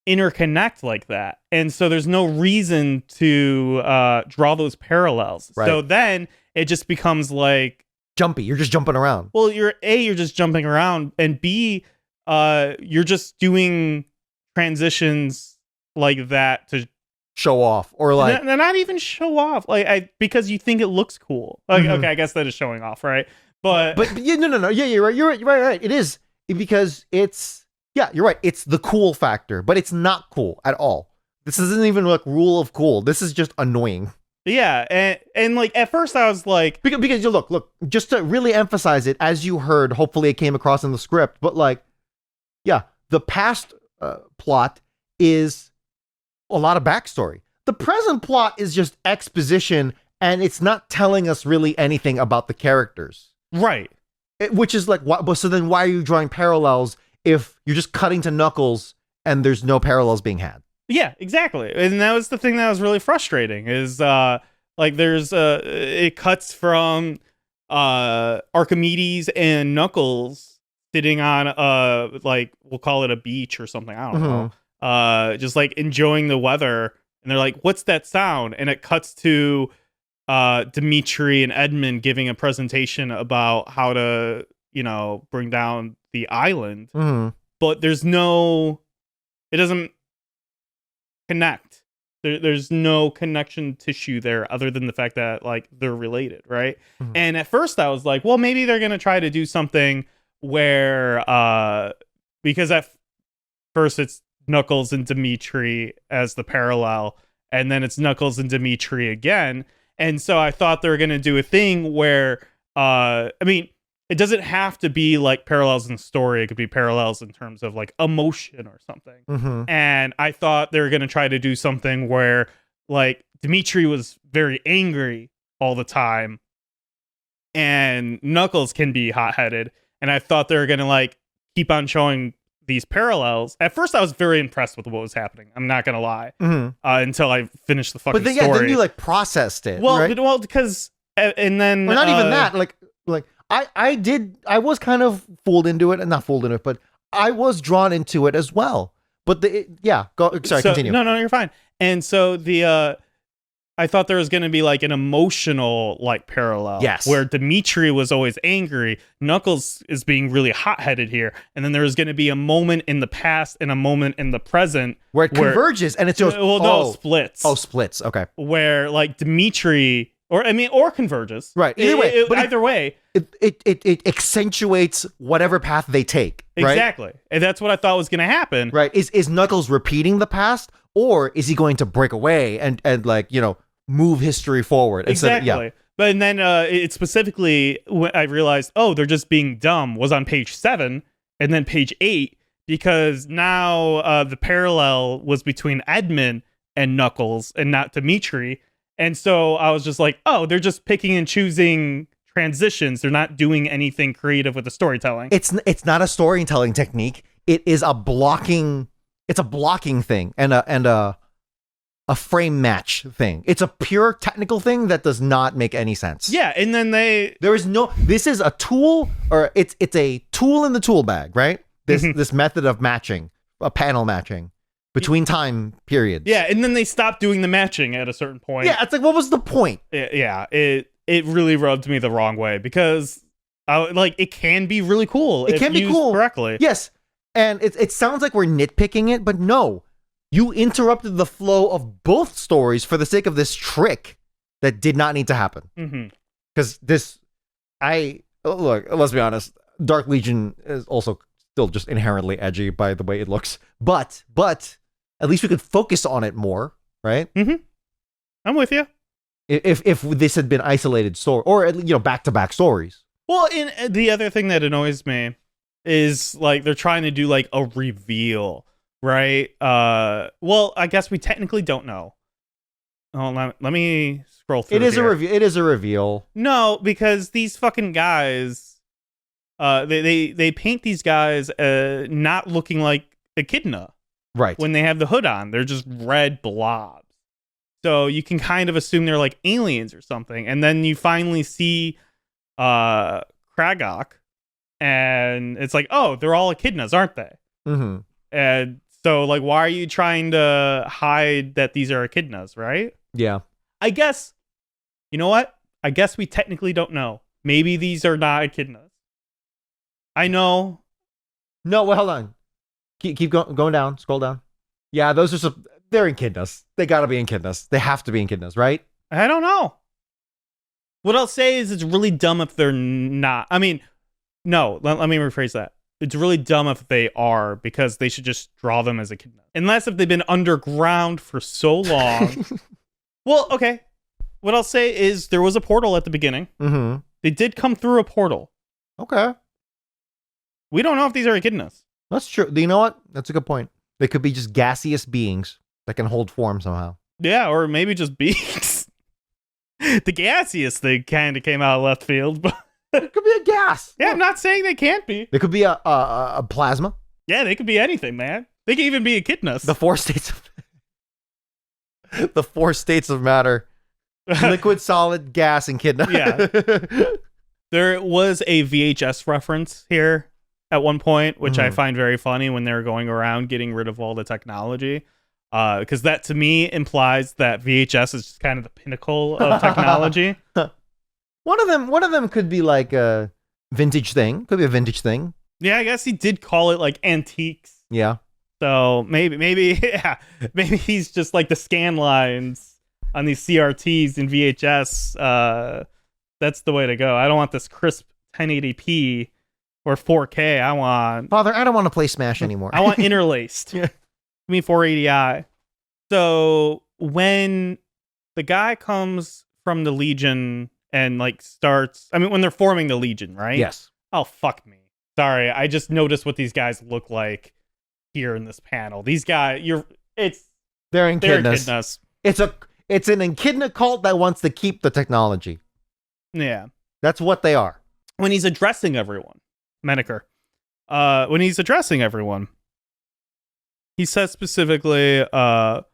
interconnect like that, and so there's no reason to draw those parallels. Right. So then it just becomes like jumpy. You're just jumping around. Well, you're just jumping around, and B, you're just doing transitions like that to show off, or like not even show off, like because you think it looks cool. Like, okay, I guess that is showing off, right? But yeah, no, yeah, you're right. It is, because it's. Yeah, you're right. It's the cool factor, but it's not cool at all. This isn't even like rule of cool. This is just annoying. Yeah, and like at first I was like, because you look, just to really emphasize it, as you heard, hopefully it came across in the script, but like, yeah, the past plot is a lot of backstory. The present plot is just exposition, and it's not telling us really anything about the characters. Right. Which is like, so then why are you drawing parallels if you're just cutting to Knuckles and there's no parallels being had? Yeah, exactly. And that was the thing that was really frustrating, is like there's it cuts from Archimedes and Knuckles sitting on like, we'll call it a beach or something, I don't know. Just like enjoying the weather, and they're like, what's that sound? And it cuts to Dimitri and Edmund giving a presentation about how to, bring down the island, but it doesn't connect. There's no connection tissue there other than the fact that like they're related, right? Mm-hmm. And at first I was like, well, maybe they're gonna try to do something where because at first it's Knuckles and Dimitri as the parallel, and then it's Knuckles and Dimitri again. And so I thought they were gonna do a thing where I mean, it doesn't have to be like parallels in story. It could be parallels in terms of like emotion or something. Mm-hmm. And I thought they were going to try to do something where like Dimitri was very angry all the time and Knuckles can be hot-headed. And I thought they were going to like keep on showing these parallels. At first, I was very impressed with what was happening. I'm not going to lie. Mm-hmm. Until I finished the fucking story. But then you like processed it, well, right? Well, because... And then... Well, not even that. Like I was kind of fooled into it, and not fooled into it, but I was drawn into it as well. But continue. No, you're fine. And so I thought there was going to be like an emotional like parallel. Yes. Where Dimitri was always angry. Knuckles is being really hot-headed here. And then there was going to be a moment in the past and a moment in the present. Where it converges and it goes, it splits. Oh, splits. Okay. Where like Dimitri... Or converges. Right. Either way. Either way. It accentuates whatever path they take. Right? Exactly. And that's what I thought was going to happen. Right. Is Knuckles repeating the past, or is he going to break away and like, move history forward? Exactly. But then it specifically, when I realized, they're just being dumb, was on page 7 and then page 8, because now the parallel was between Edmund and Knuckles and not Dimitri. And so I was just like, they're just picking and choosing transitions. They're not doing anything creative with the storytelling. It's not a storytelling technique. It is a blocking. It's a blocking thing and a frame match thing. It's a pure technical thing that does not make any sense. Yeah, and then this is a tool, or it's a tool in the tool bag, right? This method of matching, a panel matching between time periods. Yeah, and then they stopped doing the matching at a certain point. Yeah, it's like, what was the point? Yeah, it really rubbed me the wrong way, because it can be really cool. It can be cool correctly. Yes, and it sounds like we're nitpicking it, but no, you interrupted the flow of both stories for the sake of this trick that did not need to happen. Because look, let's be honest, Dark Legion is also still just inherently edgy by the way it looks, but at least we could focus on it more, right? Mm-hmm. I'm with you. If this had been isolated story, or back-to-back stories. Well, the other thing that annoys me is like they're trying to do like a reveal, right? Well, I guess we technically don't know. Oh, let me scroll through. It is a reveal. No, because these fucking guys, they paint these guys not looking like Echidna. Right. When they have the hood on, they're just red blobs. So you can kind of assume they're like aliens or something. And then you finally see Kragok, and it's like, they're all echidnas, aren't they? Mm-hmm. And so, like, why are you trying to hide that these are echidnas, right? Yeah. I guess, you know what? I guess we technically don't know. Maybe these are not echidnas. I know. No, well, hold on. Keep going down. Scroll down. Yeah, those are they're echidnas. They gotta be echidnas. They have to be echidnas, right? I don't know. What I'll say is it's really dumb if they're not. I mean, no, let me rephrase that. It's really dumb if they are, because they should just draw them as echidnas. Unless if they've been underground for so long. Well, okay. What I'll say is there was a portal at the beginning. Mm-hmm. They did come through a portal. Okay. We don't know if these are echidnas. That's true. You know what? That's a good point. They could be just gaseous beings that can hold form somehow. Yeah, or maybe just beings. The gaseous thing kind of came out of left field, but it could be a gas. Yeah, I'm not saying they can't be. They could be a plasma. Yeah, they could be anything, man. They could even be echidnas. The four states of matter: liquid, solid, gas, and echidna. Yeah. There was a VHS reference here at one point, which I find very funny when they were going around getting rid of all the technology. Because that to me implies that VHS is just kind of the pinnacle of technology. One of them could be like a vintage thing. Could be a vintage thing. Yeah, I guess he did call it like antiques. Yeah. So maybe yeah, maybe he's just like the scan lines on these CRTs and VHS. That's the way to go. I don't want this crisp 1080p or 4K. Father, I don't want to play Smash anymore. I want interlaced. Yeah. Give me 480i. So when the guy comes from the Legion and like starts, I mean, when they're forming the Legion, right? Yes. Oh, fuck me. Sorry, I just noticed what these guys look like here in this panel. These guys, they're echidnas. It's an echidna cult that wants to keep the technology. Yeah. That's what they are. When he's addressing everyone, Menaker, when he's addressing everyone, he says specifically, the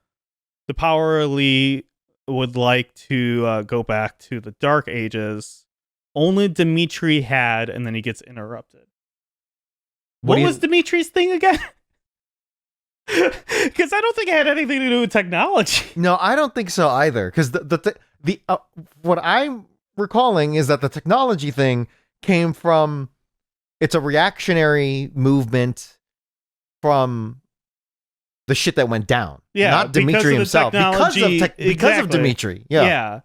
Power Elite would like to go back to the Dark Ages. Only Dimitri had, and then he gets interrupted. What was Dimitri's thing again? Because I don't think it had anything to do with technology. No, I don't think so either. Because what I'm recalling is that the technology thing came from, it's a reactionary movement from the shit that went down. Yeah, not Dimitri himself. Because of Dimitri. Yeah. Yeah.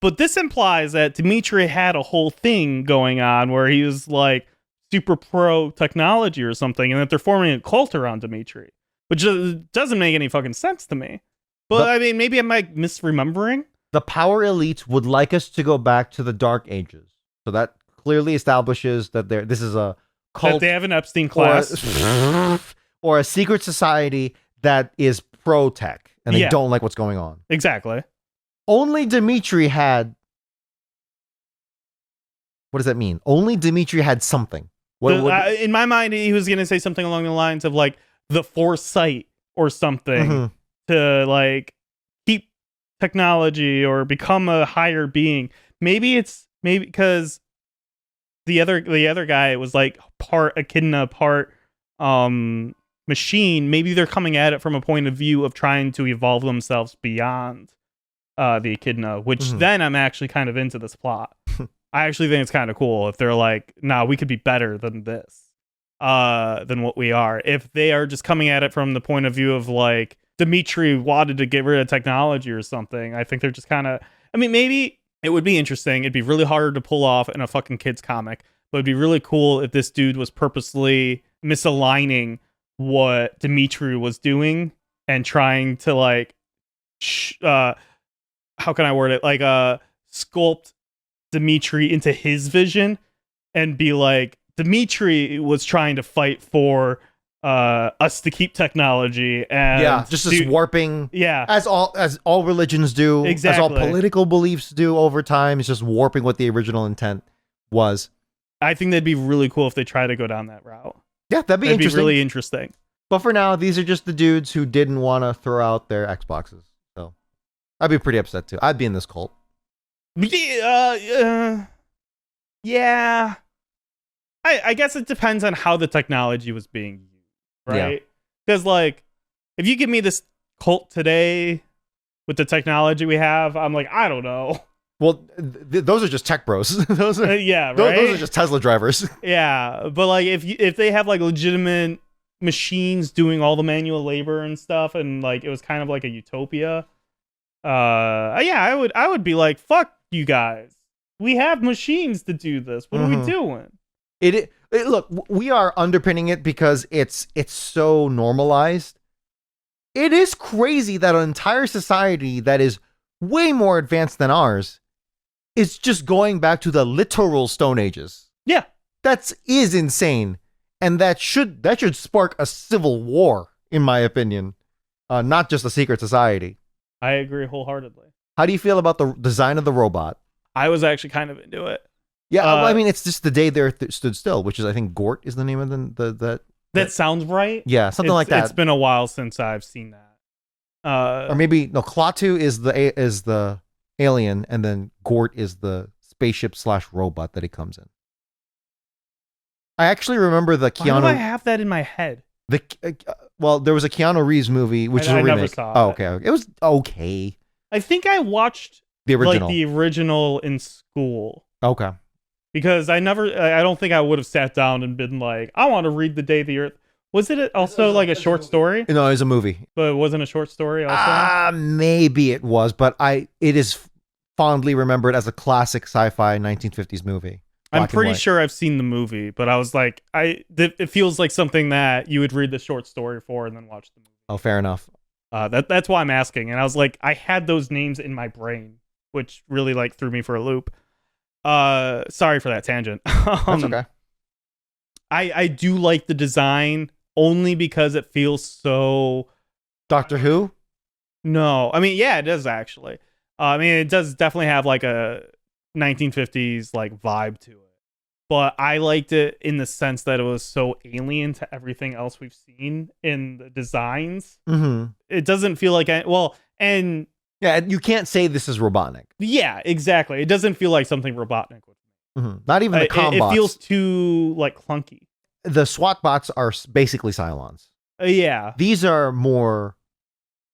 But this implies that Dimitri had a whole thing going on where he was like super pro technology or something, and that they're forming a cult around Dimitri, which doesn't make any fucking sense to me. But I mean, maybe I'm like misremembering. The Power Elites would like us to go back to the Dark Ages. So that clearly establishes that this is a cult. That they have an Epstein class. Or a secret society that is pro-tech, and they don't like what's going on. Exactly. Only Dimitri had... What does that mean? Only Dimitri had something. In my mind, he was going to say something along the lines of like the foresight or something to like keep technology or become a higher being. Maybe because the other guy was like part echidna, part machine. Maybe they're coming at it from a point of view of trying to evolve themselves beyond the echidna, which then I'm actually kind of into this plot. I actually think it's kind of cool if they're like, nah, we could be better than this, than what we are. If they are just coming at it from the point of view of like Dimitri wanted to get rid of technology or something, I think they're just kind of, I mean, maybe it would be interesting. It'd be really hard to pull off in a fucking kid's comic, but it'd be really cool if this dude was purposely misaligning what Dimitri was doing and trying to like, how can I word it? Like, sculpt Dimitri into his vision and be like, Dimitri was trying to fight for us to keep technology and just this warping, as all religions do, as all political beliefs do over time. It's just warping what the original intent was. I think that'd be really cool if they try to go down that route. Yeah, that'd be interesting. Really interesting. But for now, these are just the dudes who didn't want to throw out their Xboxes. So I'd be pretty upset too. I'd be in this cult. Yeah. I guess it depends on how the technology was being used, right? Because like, if you give me this cult today with the technology we have, I'm like, I don't know. Well, those are just tech bros. Those are right? Those are just Tesla drivers. Yeah, but like if they have like legitimate machines doing all the manual labor and stuff, and like it was kind of like a utopia, I would be like, fuck you guys. We have machines to do this. What are we doing? Look, we are underpinning it because it's so normalized. It is crazy that an entire society that is way more advanced than ours is just going back to the literal Stone Ages. Yeah. That is insane. And that should spark a civil war, in my opinion. Not just a secret society. I agree wholeheartely. How do you feel about the design of the robot? I was actually kind of into it. Yeah, I mean, it's just the day there stood still, which is, I think, Gort is the name of that sounds right. Yeah, something like that. It's been a while since I've seen that. Or maybe Klaatu is the alien, and then Gort is the spaceship / robot that he comes in. I actually remember the Keanu. Why do I have that in my head? Well, there was a Keanu Reeves movie, which is a remake. Never saw it. Okay. It was okay. I think I watched the original, like the original in school. Okay. Because I don't think I would have sat down and been like, I want to read The Day the Earth. Was it also like a short story? No, it was a movie. But it wasn't a short story also? Maybe it was, but it is fondly remembered as a classic sci-fi 1950s movie. I'm pretty sure I've seen the movie, but I was like, it feels like something that you would read the short story for and then watch the movie. Oh, fair enough. That's why I'm asking. And I was like, I had those names in my brain, which really like threw me for a loop. Sorry for that tangent. That's okay. I do like the design only because it feels so Doctor Who? No. I mean, yeah, it does actually. I mean, it does definitely have like a 1950s like vibe to it. But I liked it in the sense that it was so alien to everything else we've seen in the designs. Mm-hmm. It doesn't feel like and yeah, you can't say this is Robotnik. Yeah, exactly. It doesn't feel like something Robotnik would. Mm-hmm. Not even the combots. It feels too like clunky. The SWAT bots are basically Cylons. Yeah, these are more.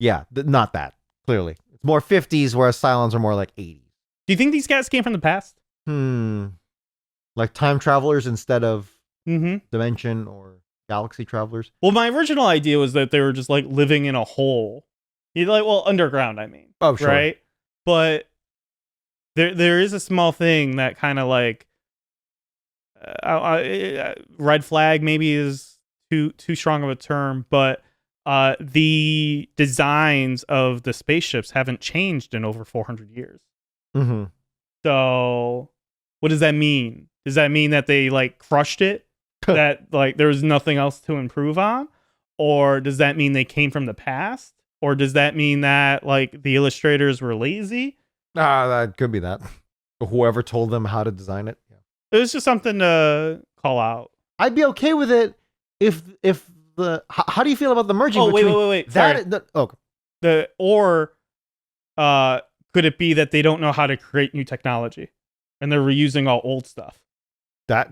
Yeah, not that clearly. It's more 50s, whereas Cylons are more like 80s. Do you think these guys came from the past? Like time travelers instead of dimension or galaxy travelers? Well, my original idea was that they were just like living in a hole. Underground, I mean. Oh, sure. Right? But there is a small thing that kind of like red flag maybe is too strong of a term, but the designs of the spaceships haven't changed in over 400 years. Mm-hmm. So what does that mean? Does that mean that they like crushed it? That like there was nothing else to improve on? Or does that mean they came from the past? Or does that mean that like the illustrators were lazy? That could be that. Whoever told them how to design it. Yeah. It was just something to call out. I'd be okay with it if the. How do you feel about the merging? Oh, wait. That Could it be that they don't know how to create new technology, and they're reusing all old stuff?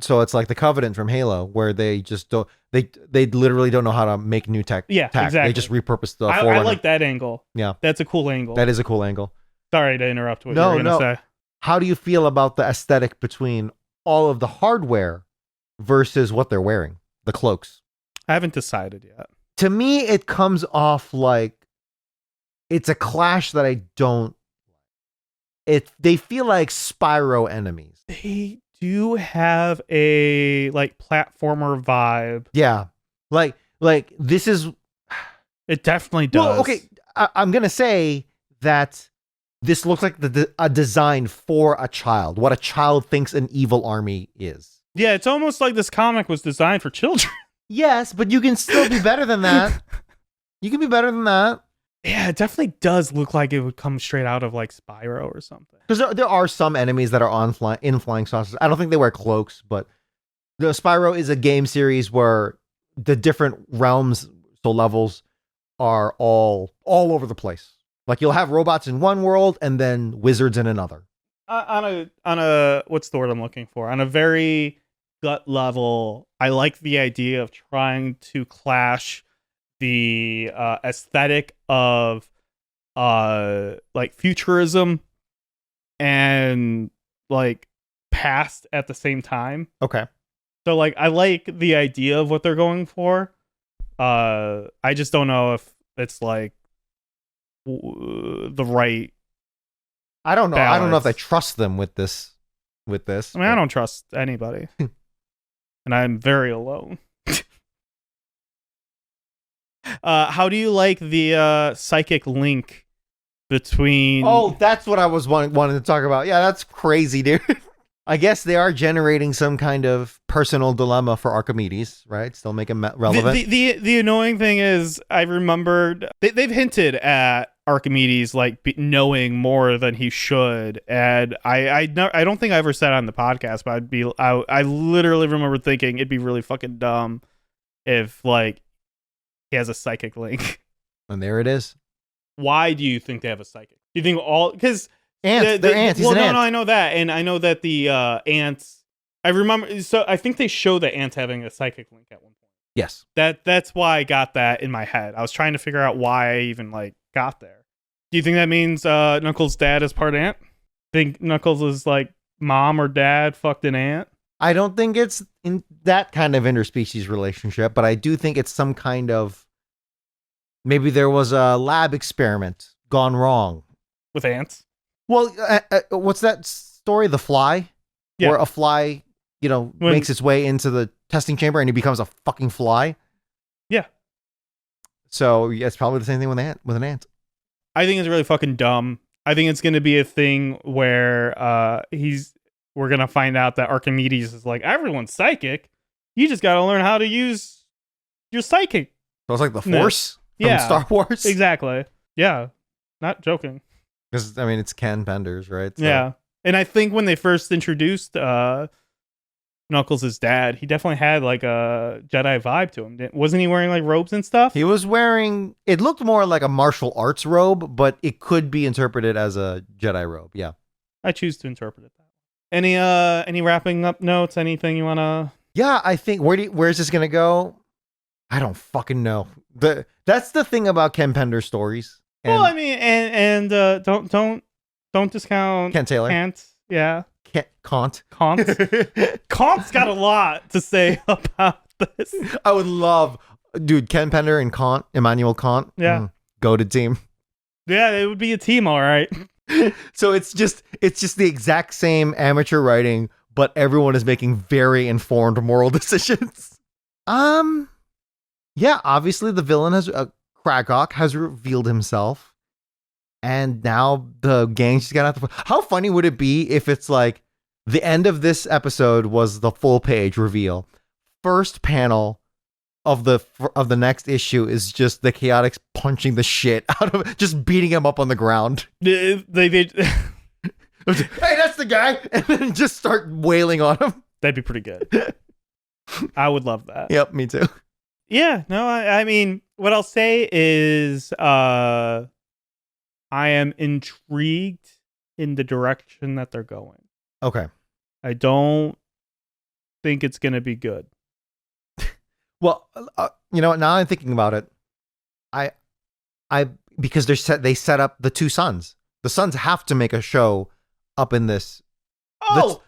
So it's like the Covenant from Halo, where they just don't. They literally don't know how to make new tech. Yeah, exactly. They just repurpose the. I like that angle. Yeah, that's a cool angle. That is a cool angle. Sorry to interrupt what you were going to say. How do you feel about the aesthetic between all of the hardware versus what they're wearing, the cloaks? I haven't decided yet. To me, it comes off like it's a clash that I don't. They feel like Spyro enemies. They do have a like platformer vibe. Yeah, like this is. It definitely does. Well, okay, I'm gonna say that this looks like a design for a child. What a child thinks an evil army is. Yeah, it's almost like this comic was designed for children. Yes, but you can still be better than that. You can be better than that. Yeah, it definitely does look like it would come straight out of like Spyro or something. Because there are some enemies that are in flying saucers. I don't think they wear cloaks, but the Spyro is a game series where the different realms, so levels, are all over the place. Like you'll have robots in one world and then wizards in another. On a what's the word I'm looking for? On a very gut level, I like the idea of trying to clash the aesthetic of like futurism and like past at the same time. Okay. So like I like the idea of what they're going for. I just don't know if it's like the right. I don't know. Balance. I don't know if I trust them with this. I mean, I don't trust anybody, and I'm very alone. How do you like the psychic link between? Oh, that's what I was wanting to talk about. Yeah, that's crazy, dude. I guess they are generating some kind of personal dilemma for Archimedes, right? Still make him relevant. The annoying thing is, I remembered they've hinted at Archimedes like knowing more than he should, and I don't think I ever said it on the podcast, but I literally remember thinking it'd be really fucking dumb if like he has a psychic link. And there it is. Why do you think they have a psychic? Do you think all because ants? They're ants. He's an ant. No, I know that, and I know that the ants. I remember. So I think they show the ants having a psychic link at one point. Yes. That's why I got that in my head. I was trying to figure out why I even like got there. Do you think that means Knuckles' dad is part ant? Think Knuckles' like mom or dad fucked an ant? I don't think it's in that kind of interspecies relationship, but I do think it's some kind of, maybe there was a lab experiment gone wrong. With ants? Well, what's that story? The Fly? Yeah. Where a fly, makes its way into the testing chamber and he becomes a fucking fly? Yeah. So yeah, it's probably the same thing with an ant. I think it's really fucking dumb. I think it's going to be a thing where we're going to find out that Archimedes is like, everyone's psychic. You just got to learn how to use your psychic. So it's like the Force from Star Wars? Exactly. Yeah. Not joking. Because, it's Ken Penders, right? So. Yeah. And I think when they first introduced Knuckles' dad, he definitely had like a Jedi vibe to him. Wasn't he wearing like robes and stuff? He was wearing, it looked more like a martial arts robe, but it could be interpreted as a Jedi robe. Yeah. I choose to interpret it that way. Any wrapping up notes? Anything you want to? Yeah, I think, where's this going to go? I don't fucking know. That's the thing about Ken Pender stories. Well, and don't discount Kent Taylor. Kant. Yeah. Kant. Kant's got a lot to say about this. I would love, dude, Ken Pender and Immanuel Kant. Yeah. Go to team. Yeah, it would be a team, all right. So it's just the exact same amateur writing, but everyone is making very informed moral decisions. Yeah, obviously the villain Kragok has revealed himself. And now the gang's just got out. How funny would it be if it's like the end of this episode was the full page reveal? First panel of the next issue is just the Chaotix punching the shit out of, just beating him up on the ground. They hey, that's the guy, and then just start wailing on him. That'd be pretty good. I would love that. Yep, me too. Yeah, no, I mean, what I'll say is, I am intrigued in the direction that they're going. Okay. I don't think it's going to be good. Well, you know what? Now I'm thinking about it. Because they set up the two sons. The sons have to make a show up in this. Oh,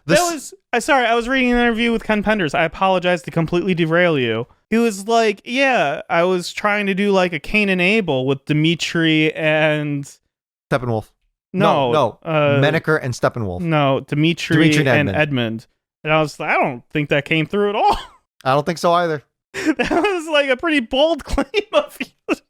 sorry. I was reading an interview with Ken Penders. I apologize to completely derail you. He was like, yeah, I was trying to do like a Cain and Abel with Dimitri and Steppenwolf. No. Menneker and Steppenwolf. No, Dimitri and Edmund. And I was like, I don't think that came through at all. I don't think so either. That was like a pretty bold claim of yours.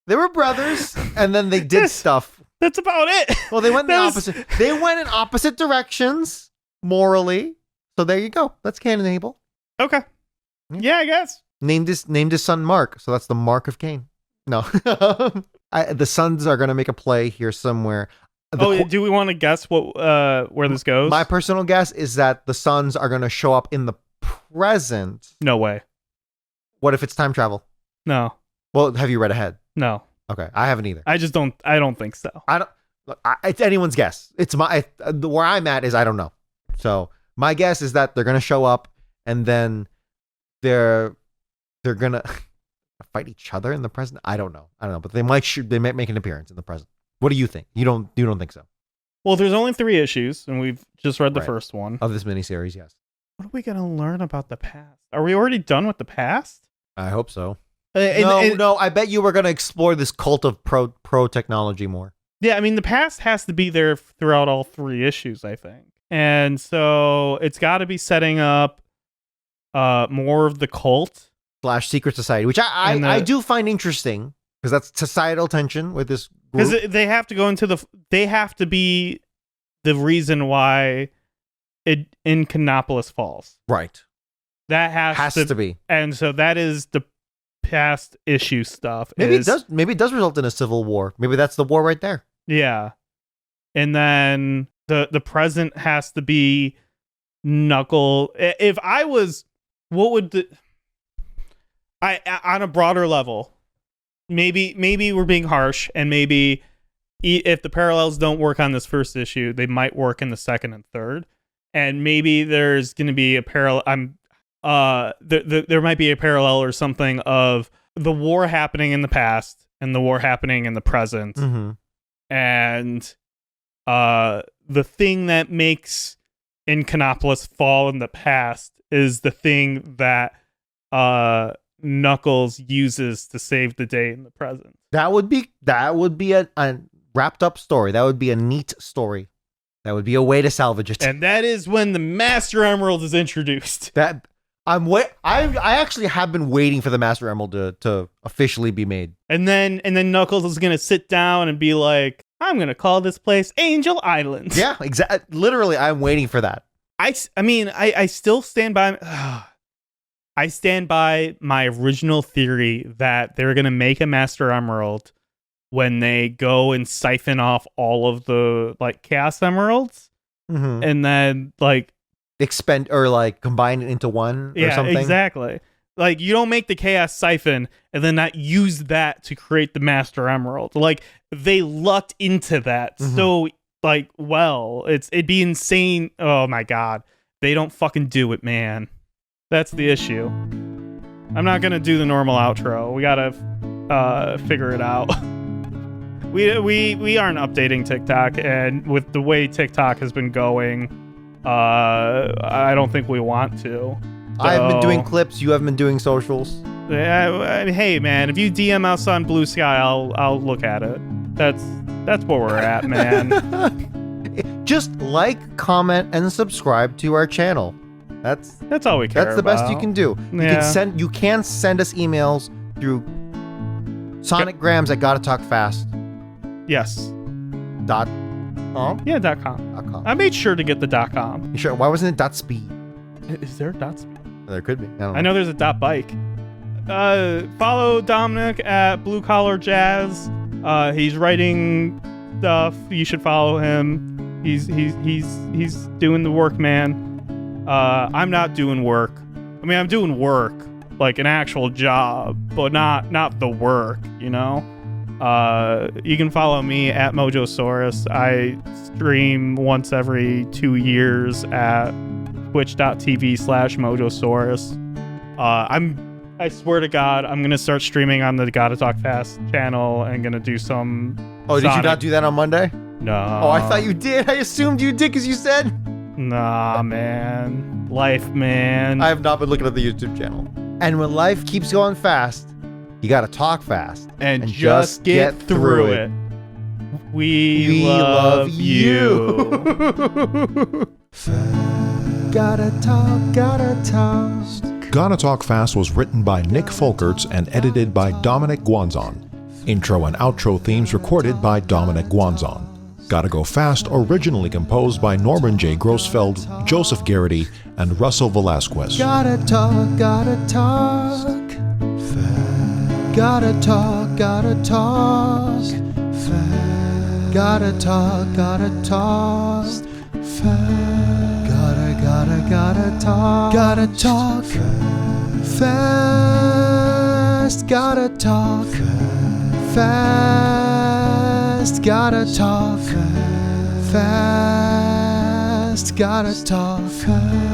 They were brothers, and then they did stuff. That's about it. Well, they went opposite. They went in opposite directions morally. So there you go. That's Cain and Abel. Okay. Yeah, I guess. Named his son Mark. So that's the Mark of Cain. No. The sons are going to make a play here somewhere. Do we want to guess where this goes? My personal guess is that the sons are going to show up in the present. No way. What if it's time travel? No. Well, have you read ahead? No. Okay, I haven't either. I don't think so. It's anyone's guess. It's where I'm at is I don't know. So my guess is that they're going to show up and then they're going to fight each other in the present. I don't know, but they might make an appearance in the present. What do you think? You don't think so? Well, there's only 3 issues, and we've just read the first one of this miniseries. Yes. What are we gonna learn about the past? Are we already done with the past? I hope so. No. I bet you we're gonna explore this cult of pro technology more. Yeah, I mean the past has to be there throughout all 3 issues, I think, and so it's got to be setting up more of the cult / secret society, which I do find interesting because that's societal tension with this group. Because they have to go into they have to be the reason why Incanopolis falls. Right. That has to be. And so that is the past issue stuff. Maybe it does result in a civil war. Maybe that's the war right there. Yeah. And then the present has to be Knuckle. If I was, what would on a broader level, maybe we're being harsh, and maybe if the parallels don't work on this first issue, they might work in the second and third. And maybe there's going to be a parallel. There might be a parallel or something of the war happening in the past and the war happening in the present, mm-hmm. and the thing that makes Incanopoulos fall in the past is the thing that Knuckles uses to save the day in the present. That would be a wrapped up story. That would be a neat story. That would be a way to salvage it. And that is when the Master Emerald is introduced. I actually have been waiting for the Master Emerald to officially be made. And then Knuckles is gonna sit down and be like, I'm gonna call this place Angel Island. Yeah, exactly. Literally, I'm waiting for that. I still stand by. I stand by my original theory that they're gonna make a Master Emerald when they go and siphon off all of the like Chaos Emeralds, and then like expend or like combine it into one or something. Exactly. Like you don't make the Chaos Siphon and then not use that to create the Master Emerald. Like they lucked into that so like it'd be insane. Oh my god. They don't fucking do it, man. That's the issue. I'm not gonna do the normal outro. We gotta figure it out. We aren't updating TikTok, and with the way TikTok has been going, I don't think we want to. So, I've been doing clips. You haven't been doing socials. Hey man, if you DM us on Blue Sky, I'll look at it. That's where we're at, man. Just like, comment, and subscribe to our channel. That's all we care about. That's the best you can do. You can send us emails through sonicgrams at gottatalkfast. Yes. .com? Yeah, .com. I made sure to get the .com. You sure? Why wasn't it .speed? Is there a .speed? There could be. I know there's a .bike. Follow Dominic at Blue Collar Jazz. He's writing stuff. You should follow him. He's doing the work, man. I'm not doing work. I mean, I'm doing work, like an actual job, but not the work, you know? You can follow me at Mojosaurus. I stream once every 2 years at twitch.tv/Mojosaurus. I swear to God, I'm gonna start streaming on the Gotta Talk Fast channel and gonna do some. Oh, did you not do that on Monday? No. Oh, I thought you did. I assumed you did because you said. Nah, man. Life, man. I have not been looking at the YouTube channel. And when life keeps going fast, you gotta talk fast and just get through it. We love you. Gotta talk, gotta talk. Gotta Talk Fast was written by Nick Folkerts and edited by Dominic Guanzon. Intro and outro themes recorded by Dominic Guanzon. Gotta Go Fast originally composed by Norman J. Grossfeld, Joseph Garrity, and Russell Velasquez. Gotta talk, gotta talk. Gotta talk, gotta talk. Gotta talk, gotta talk. Gotta talk. Gotta talk fast. Gotta talk fast. Gotta talk fast. Gotta talk fast.